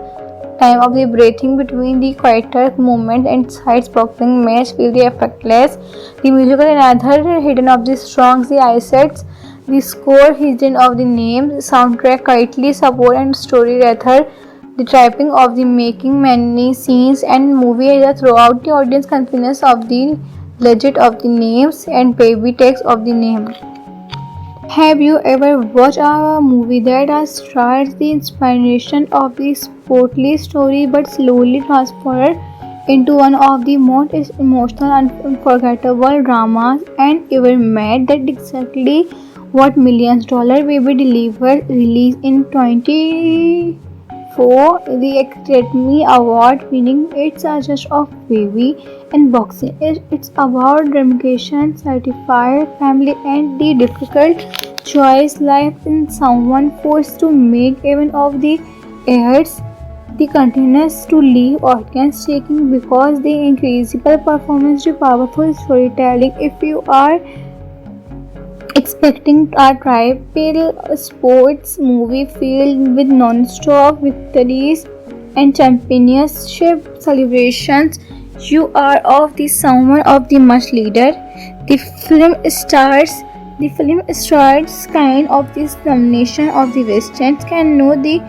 time of the breathing between the quieter movement and sides boxing match feel the effortless. The musical and other hidden of the songs, the assets, the score hidden of the names, soundtrack quietly support and story rather the typing of the making many scenes and movie area throughout the audience confidence of the legit of the names and baby text of the name. Have you ever watched a movie that starts the inspiration of the sportly story but slowly transferred into one of the most emotional and unforgettable dramas and ever made that exactly what millions-dollar baby delivered released in 20 for the Academy Award winning It's a Just of Baby and Boxing. It's about dedication, certified family and the difficult choice life in someone forced to make even of the heirs. The continues to leave audience shaking because the incredible performance, the powerful storytelling. If you are expecting a triple sports movie filled with non-stop victories and championship celebrations, you are of the someone of the much leader. The film stars the film starts kind of this nomination of the Westerns can know the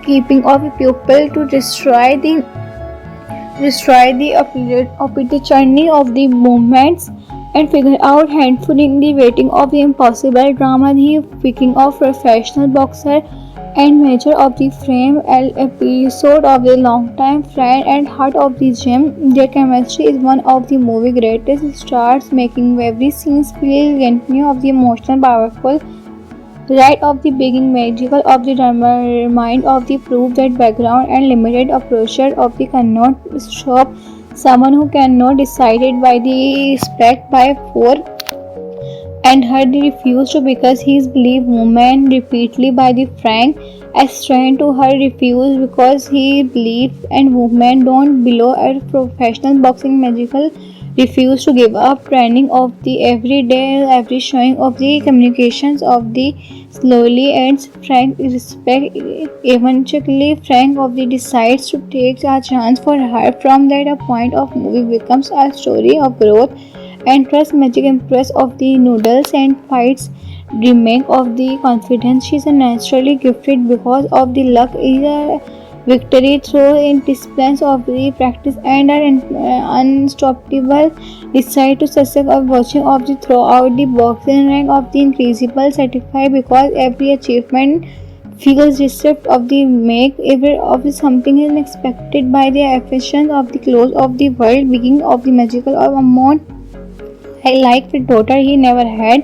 keeping of a pupil to destroy the opposite journey of the movements and figure out handling the waiting of the impossible drama, the picking of professional boxer and major of the frame episode of the longtime friend and heart of the gym. Their chemistry is one of the movie greatest stars, making every scene feel genuine of the emotional, powerful. Right of the beginning, magical of the mind of the proof that background and limited approach of the cannot stop someone who cannot decided by the respect by four and her refused to because his belief movement repeatedly by the Frank as trying to her refuse because he belief and movement don't below a professional boxing magical refuse to give up training of the every showing of the communications of the slowly ends Frank respect eventually Frank of the decides to take a chance for her from that a point of movie becomes a story of growth and trust magic impress of the noodles and fights remake of the confidence she is naturally gifted because of the luck is a victory through in disciplines of the practice and an unstoppable desire to success of watching of the throughout the boxing rank of the increasable certified because every achievement feels received of the make ever of the something unexpected by the affection of the close of the world beginning of the magical of amount I like the daughter he never had.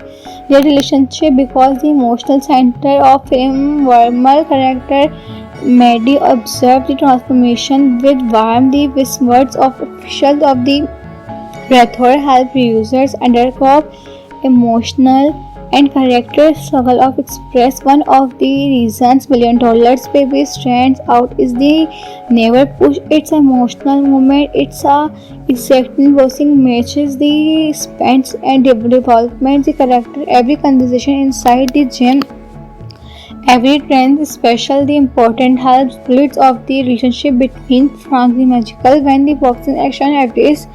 Their relationship because the emotional center of him, Vermal character, Maddie observed the transformation with warmth. The words of officials of the Rathore help users undergo emotional and character struggle of express. One of the reasons $1,000,000 baby stands out is the never push. It's an emotional moment. It's a exacting boxing matches the spends and development the character. Every conversation inside the gym. Every trend special the important helps builds of the relationship between Frank the magical when the boxing action is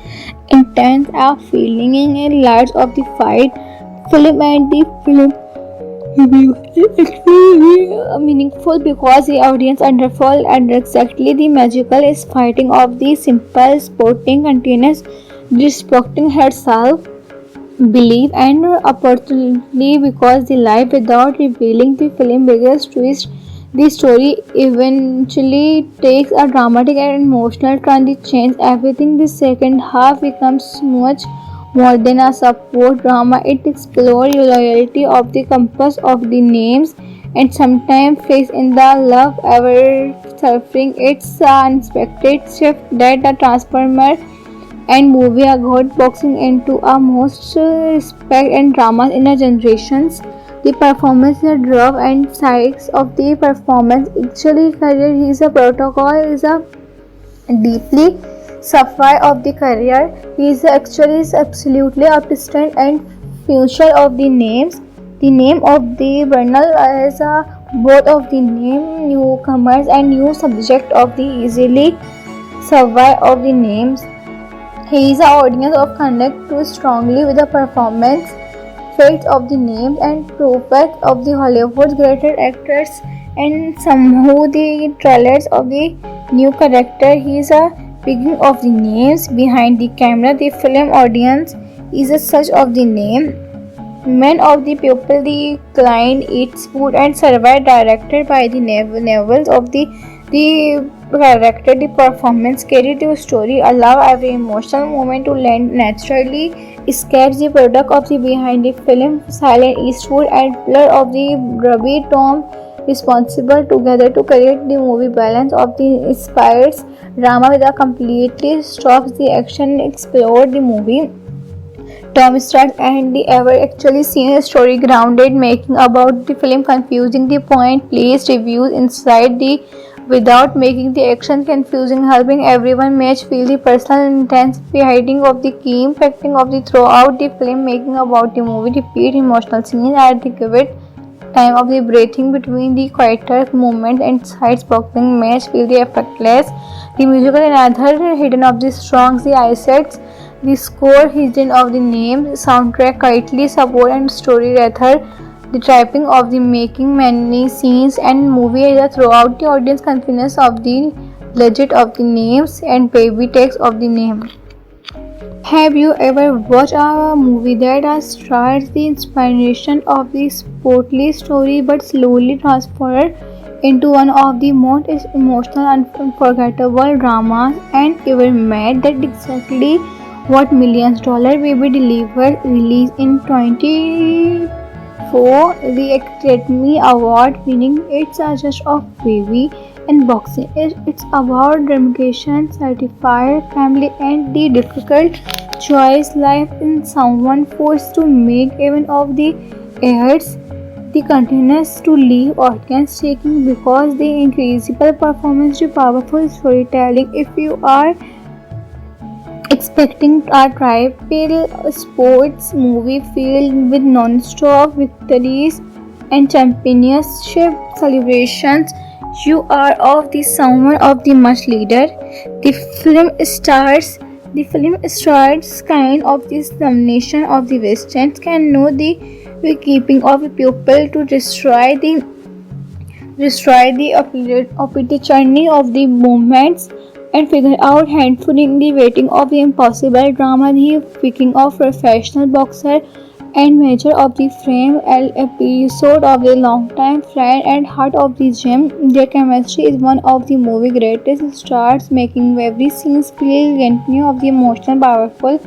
intense a feeling in large of the fight film and the film review is really meaningful because the audience understand and exactly the magical is fighting of the simple sporting continuous respecting herself believe and opportunity because the life without revealing the film biggest twist The story eventually takes a dramatic and emotional turn that changes everything. The second half becomes much more than a support drama. It explores loyalty of the compass of the names and sometimes faith in the love ever suffering. It's an unexpected shift that a transformer and movie are got boxing into a most respect and dramas in a generations. The performance, the drop and sides of the performance actually career is a protocol is a deeply sapphire of the career. He is actually is absolutely upstand and future of the names. The name of the Bernal is a both of the name newcomers and new subject of the easily survive of the names. He is an audience of connect too strongly with the performance, fates of the names and prospects of the Hollywood's greatest actors and somehow the trailers of the new character. He is a beginning of the names behind the camera. The film audience is a such of the name. Men of the people, the client eats food and survive directed by the novels of the character. The performance carry the story, allow every emotional moment to land naturally. Escapes the product of the behind the film, Silent Eastwood and Blur of the Ruby Tom responsible together to create the movie balance of the inspires drama with a completely stops the action explored the movie. Tom Stark and the ever actually seen a story grounded making about the film confusing the point placed reviews inside the without making the action confusing, helping everyone match feel the personal intense behind of the key impacting of the throughout the film making about the movie repeat emotional scenes at the given time of the breathing between the quieter movement and sides boxing match feel the effortless. The musical and other hidden of the songs, the assets, the score hidden of the name, soundtrack quietly support and story rather the typing of the making many scenes and movie area throughout the audience confidence of the legit of the names and baby text of the name. Have you ever watched a movie that starts the inspiration of the sportly story but slowly transferred into one of the most emotional and unforgettable dramas and ever made? That exactly what $1 million baby delivered released in 2024 the Academy Award winning It's a Just of Baby and boxing. It's about dedication, certified family and the difficult choice life in someone forced to make even of the heirs. The continues to leave audience shaking because the incredible performance, the powerful storytelling. If you are expecting a triple sports movie filled with non-stop victories and championship celebrations, you are of the someone of the much leader. The film stars kind of this domination of the Westerns can know the keeping of a pupil to destroy the journey of the movements and figure out handling the waiting of the impossible drama. The picking of professional boxer and major of the frame episode of the longtime friend and heart of the gym. Their chemistry is one of the movie greatest stars, making every scene feel genuine of the emotional, powerful.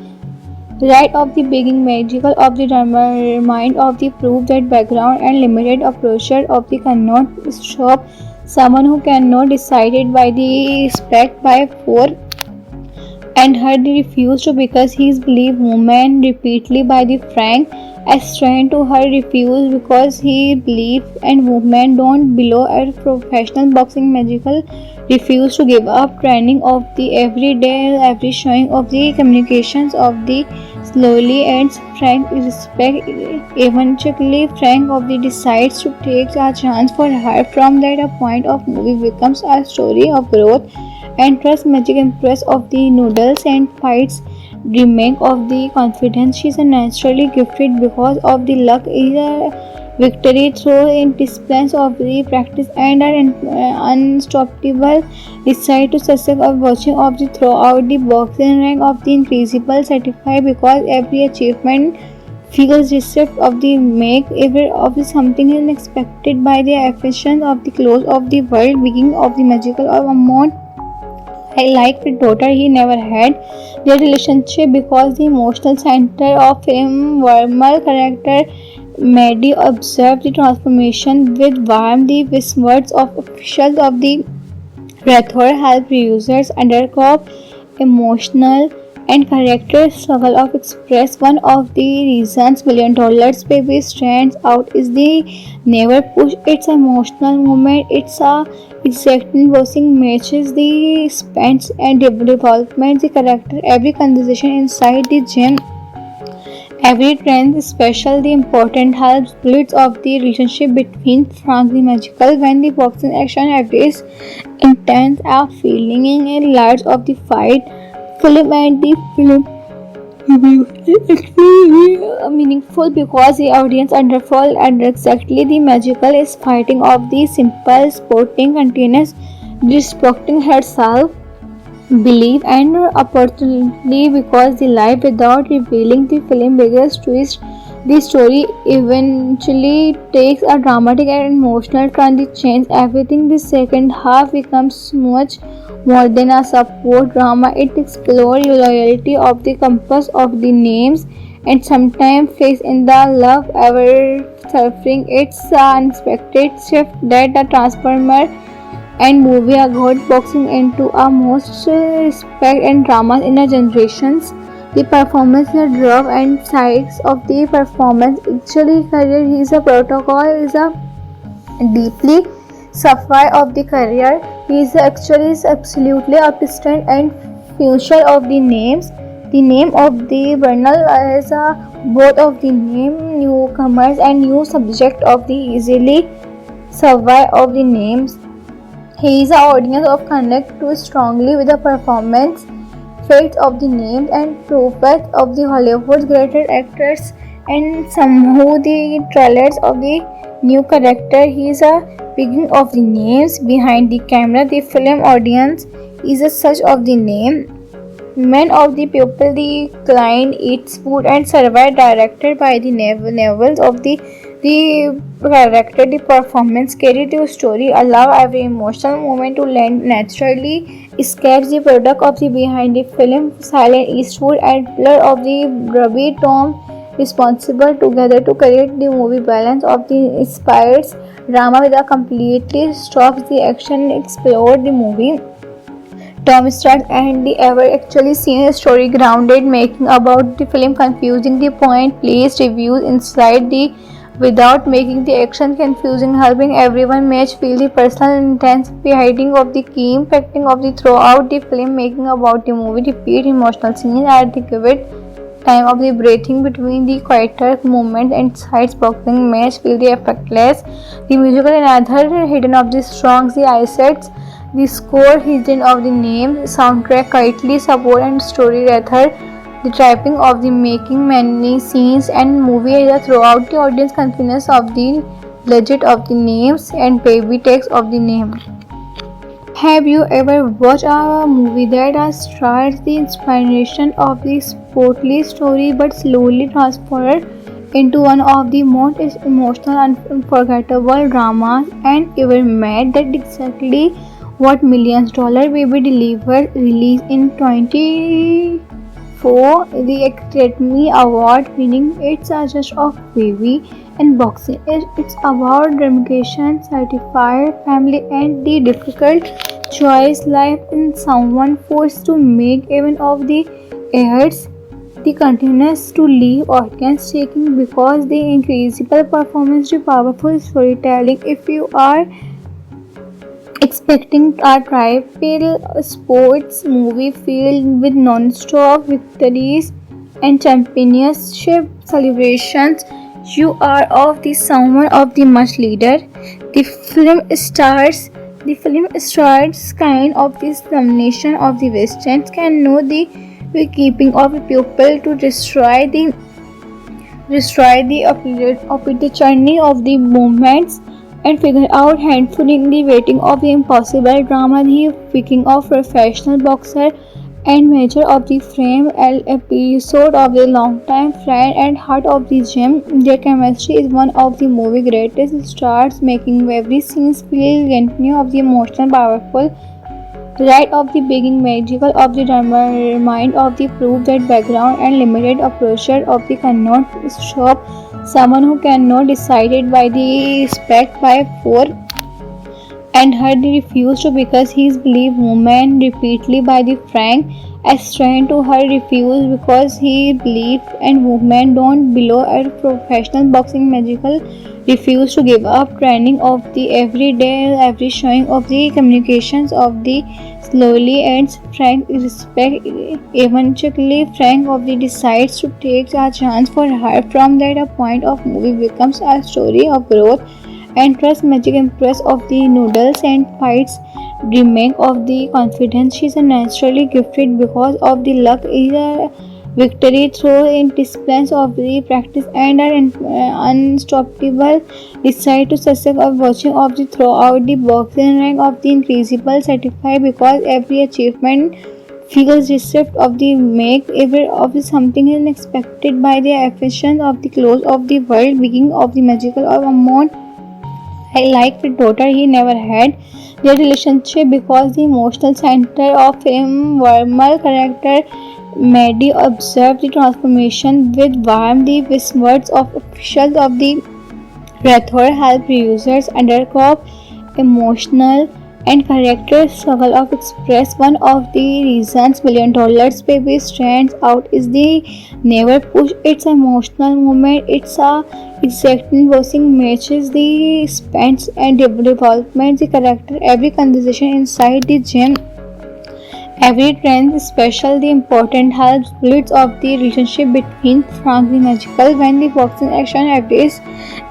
Right of the beginning, magical of the mind of the proof that background and limited approach of the cannot stop someone who cannot decided by the respect by four and had refused to because he is believed woman repeatedly by the Frank as trying to her refuse because he believed and women don't below a professional boxing magical refuse to give up training of the every showing of the communications of the slowly and Frank respect eventually Frank of the decides to take a chance for her. From that a point of movie becomes a story of growth and trust magic impress of the noodles and fights remake of the confidence. She is naturally gifted because of the luck is a victory through in disciplines of the practice and an unstoppable desire to success of watching of the throughout the boxing rank of the increasable certified because every achievement figures receipt of the makeover of the something unexpected by the affection of the close of the world, beginning of the magical of amount. I like the daughter he never had. Their relationship because the emotional center of film Vermal character Maddie observed the transformation with warmth. The words of officials of the Rathore help users undergo emotional and character struggle of express. One of the reasons $1 billion baby stands out is the never push. It's an emotional moment. It's a exacting boxing matches the spends and development the character. Every conversation inside the gym. Every trend is special. The important helps builds of the relationship between Frank the magical when the boxing action is intense a feeling in large of the fight film and the film it's really meaningful because the audience understand and exactly the magical is fighting of the simple sporting continuous destructing herself belief and opportunity because the life without revealing the film biggest twist. The story eventually takes a dramatic and emotional turn that changes everything. The second half becomes much more than a support drama. It explores loyalty of the compass of the names and sometimes faith in the love ever suffering. It's an unexpected shift that the transformer and movie are got boxing into a most respect and dramas in a generations. The performance, the drop and sides of the performance actually career is a protocol is a deeply sapphire of the career. He is actually is absolutely upstand and future of the names. The name of the Bernal is a both of the name newcomers and new subject of the easily survive of the names. He is an audience of connect too strongly with the performance, fates of the names and prophets of the Hollywood's greatest actors and somehow the trailers of the new character. He is a beginning of the names behind the camera. The film audience is a such of the name. Men of the people, the client eats food and survive directed by the novels of the character. The performance carry the story, allow every emotional moment to land naturally, escapes the product of the behind the film, Silent Eastwood and blur of the Robbie Tom responsible together to create the movie balance of the inspires drama with a completely stops the action explore the movie. Tom Stark and the ever actually seen a story grounded making about the film confusing the point placed reviews inside the without making the action confusing helping everyone match feel the personal intense behind of the key impacting of the throughout the film making about the movie repeat emotional scenes at the given time of the breathing between the quieter movement and sides boxing match feel the effectless the musical and other hidden of the songs the assets the score hidden of the name, soundtrack quietly support and story rather the typing of the making many scenes and movie throughout the audience confidence of the legend of the names and baby text of the name. Have you ever watched a movie that starts the inspiration of the sportly story but slowly transferred into one of the most emotional and unforgettable dramas and ever made that exactly what $1 million baby delivered released in 2004 the Academy Award winning It's a Just of Baby and boxing it's about dedication certified family and the difficult choice life in someone forced to make even of the heirs the continues to leave audience shaking because the incredible performance the powerful storytelling if you are expecting a triple sports movie filled with non-stop victories and championship celebrations, you are of the someone of the much leader. The film stars kind of this domination of the Western can know the keeping of people to destroy the opposite journey of the movements and figure out handfully the waiting of the impossible drama the picking of professional boxer and Major of the Frame, an episode of the longtime friend and heart of the gym. Their chemistry is one of the movie's greatest stars, making every scene feel genuine of the emotional, powerful. Right of the beginning, magical of the drama, mind of the proof that background and limited approacher of the cannot stop someone who cannot decided by the respect by four and had refused to because his belief woman repeatedly by the Frank as trying to her refuse because he believed and woman don't below a professional boxing magical refuse to give up training of the everyday every showing of the communications of the slowly ends Frank respect eventually Frank of the decides to take a chance for her from that a point of movie becomes a story of growth and trust magic impress of the noodles and fights remake of the confidence she is naturally gifted because of the luck is a victory through in disciplines of the practice and an unstoppable decide to success of watching of the throughout the boxing rank of the increasable certified because every achievement feels received of the make ever of the something unexpected by the affection of the close of the world beginning of the magical of amount I like the daughter he never had. Their relationship because the emotional center of him, Vermal character, Maddie observed the transformation with warmth. The words of officials of the Rathor help users undergo emotional and character struggle of express. One of the reasons $1 million baby stands out is the never push. It's an emotional moment. It's a exacting boxing matches the spends and development the character. Every conversation inside the gym. Every trend is special. The important helps builds of the relationship between Frank the magical when the boxing action is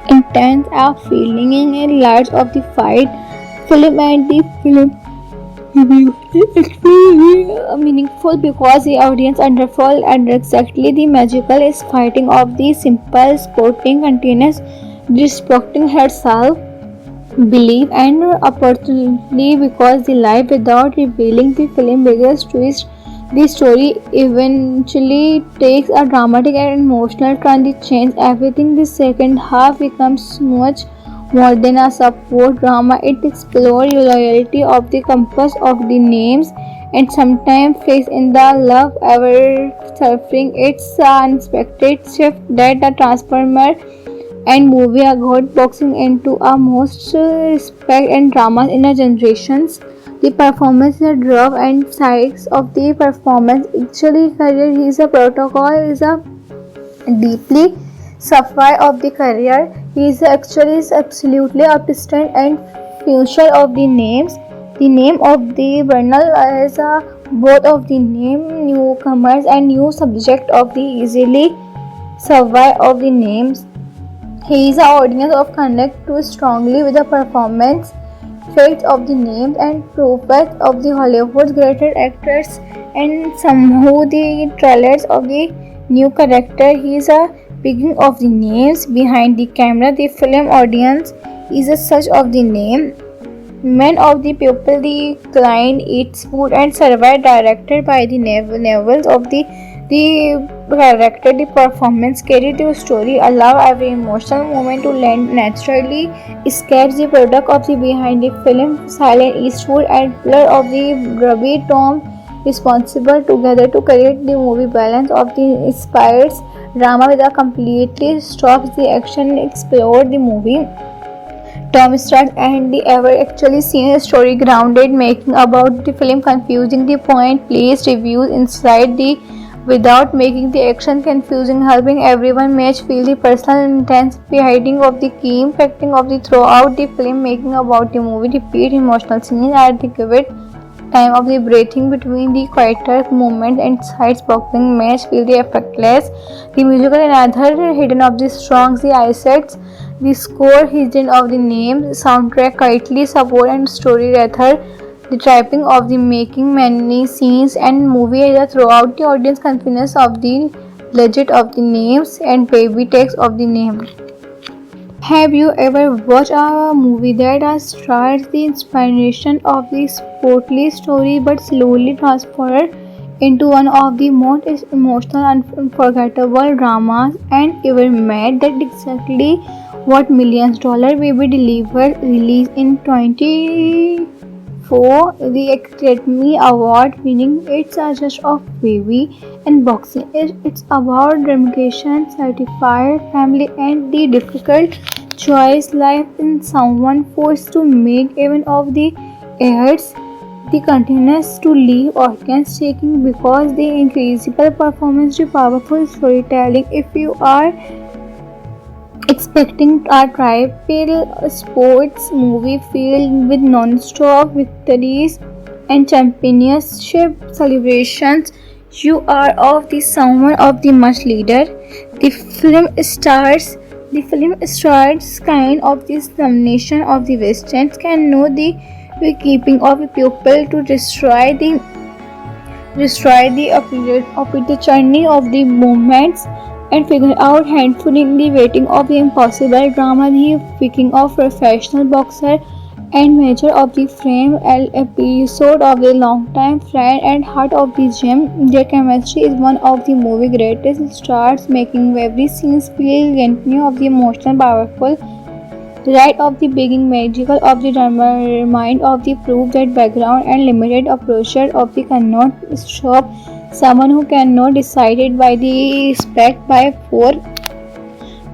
intense a feeling in large of the fight film and the film meaningful because the audience understand and exactly the magical is fighting of the simple sporting continuous respecting herself belief and opportunity because the life without revealing the film biggest twist the story eventually takes a dramatic and emotional turn that change everything. The second half becomes much more than a support drama. It explores loyalty of the compass of the names and sometimes faith in the love ever suffering. It's an unexpected shift that the transformer and movie are got boxing into a most respect and dramas in a generations. The performance, the drop and size of the performance actually career is a protocol is a deeply sapphire of the career. He is actually is absolutely upstand and future of the names. The name of the Bernal is a both of the name newcomers and new subject of the easily survive of the names. He is an audience of connect too strongly with the performance, faith of the names and prophets of the Hollywood's greatest actors and somehow the trailers of the new character. He is a beginning of the names behind the camera. The film audience is a such of the name. Men of the people, the client eats food and survive directed by the novels of the character, the performance carry the story, allow every emotional moment to land naturally, escapes the product of the behind the film, Silent Eastwood and Blur of the Ruby Tom responsible together to create the movie balance of the inspires drama with a completely stops the action explore the movie. Tom Stark and the ever actually seen a story grounded making about the film confusing the point placed reviews inside the without making the action confusing helping everyone match feel the personal intense behind of the key impacting of the throughout the film making about the movie repeat emotional scenes at the given time of the breathing between the quieter movement and sides boxing match feel the effortless the musical and other hidden of the songs the assets the score hidden of the name soundtrack quietly support and story rather the typing of the making many scenes and movie throughout the audience confidence of the legend of the names and baby text of the name. Have you ever watched a movie that has started the inspiration of the sportly story but slowly transferred into one of the most emotional and unforgettable dramas and ever made. That's exactly what $1,000,000 Baby delivered. Released in 2004, the Academy Award winning It's a Just of Baby and Boxing. It's about dedication, certified family, and the difficult choice life in someone forced to make even of the heirs. The continues to leave audience shaking because the incredible performance, the powerful storytelling. If you are expecting a triple sports movie filled with non-stop victories and championship celebrations, you are of the someone of the much leader. The film stars kind of this domination of the Westerns can know the keeping of the pupil to destroy the journey of the movements and figure out handfully the waiting of the impossible drama, the picking of professional boxer and major of the frame episode of the longtime friend and heart of the gym. Their chemistry is one of the movie greatest stars, making every scene feel genuine of the emotional powerful. Right of the beginning, magical of the mind of the proof that background and limited approach of the cannot stop someone who cannot decided by the respect by four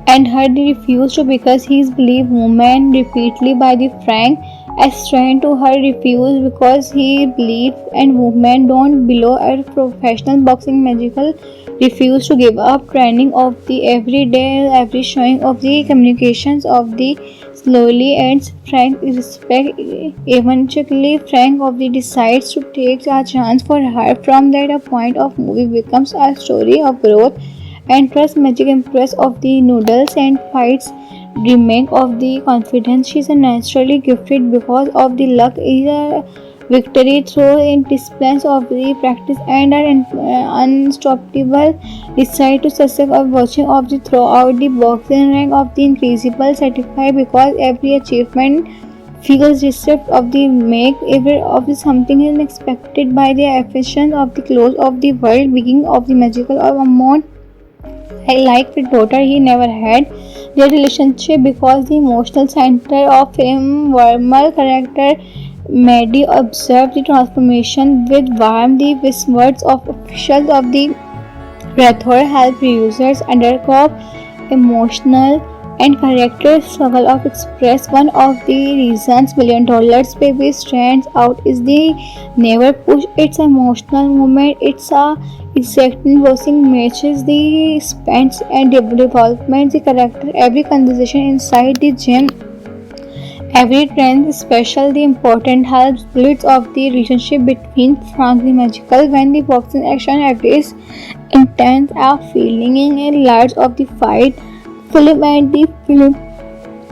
and her refused to because his belief woman repeatedly by the Frank as trying to her refuse because he believe and women don't below a professional boxing magical refuse to give up training of the every showing of the communications of the slowly ends Frank respect eventually Frank of the decides to take a chance for her from that a point of movie becomes a story of growth and trust magic impress of the noodles and fights remain of the confidence. She is naturally gifted because of the luck is a victory through in disciplines of the practice and an unstoppable desire to success of watching of the throughout the boxing rank of the increasable certified because every achievement feels received of the make ever of the something unexpected by the affection of the close of the world beginning of the magical of amount I like with daughter he never had. Their relationship because the emotional center of him, Vermal character, Maddie observed the transformation with warmth. The words of officials of the Rathore help users undergo emotional and character struggle of express. One of the reasons $1,000,000 Baby stands out is the never push. It's an emotional moment. It's a exacting boxing matches, the spends and development, the character, every conversation inside the gym. Every trend is special, the important helps builds of the relationship between Frank the magical when the boxing action is intense are feeling in a large of the fight film and the film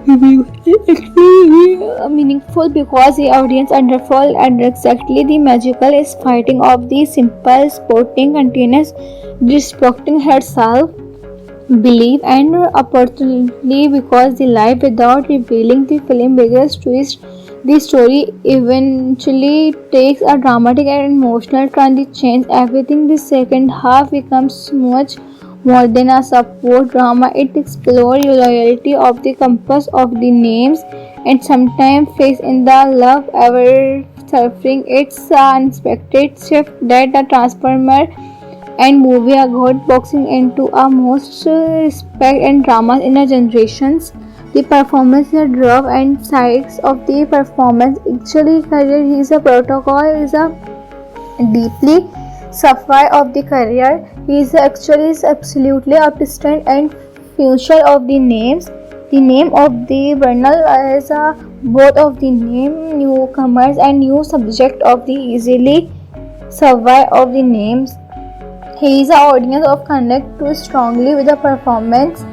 review is extremely meaningful because the audience understand exactly the magical is fighting of the simple sporting continuous destructing herself believe and opportunity because the life without revealing the film biggest twist the story eventually takes a dramatic and emotional turn that changes everything. The second half becomes much more than a support drama. It explores loyalty of the compass of the names and sometimes faith in the love ever suffering. It's an unexpected shift that the transformer and movie are got boxing into a most respect and dramas in a generations. The performance, the drop and sides of the performance actually career is a protocol is a deeply sapphire of the career. He is actually is absolutely upstand and future of the names. The name of the Bernal is a both of the name newcomers and new subject of the easily survive of the names. He is an audience of connect too strongly with the performance,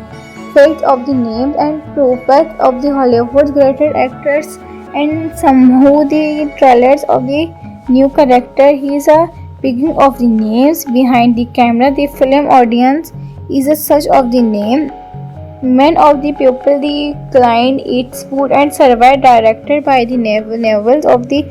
faith of the names and prophet of the Hollywood's greatest actors and somehow the trailers of the new character. He is a beginning of the names behind the camera. The film audience is a such of the name Men of the People, The Client Eats Food and Survive, directed by the novels of the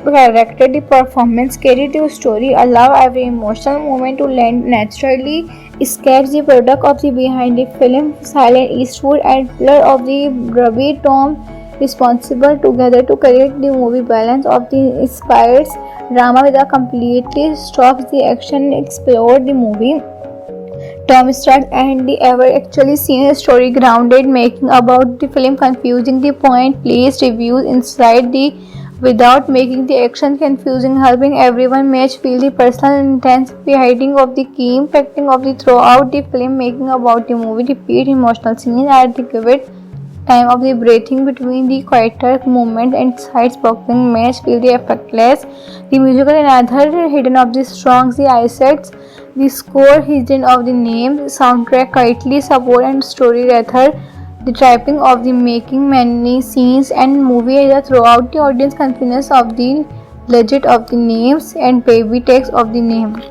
character. The performance carried the story, allow every emotional moment to land naturally. Escapes the product of the behind the film, Silent Eastwood and Blur of the Robbie Tom responsible together to create the movie balance of the inspires drama with a completely stops the action explored the movie. Tom Stark and the ever actually seen a story grounded making about the film confusing the point placed reviews inside the without making the action confusing, helping everyone match feel the personal intense behind of the key impacting of the throughout the film making about the movie repeat emotional scenes at the given time of the breathing between the quieter movement and sides boxing match feel the effortless. The musical and other hidden of the songs, the assets, the score hidden of the name, soundtrack quietly support and story rather the typing of the making many scenes and movie throughout the audience confidence of the legit of the names and baby text of the name.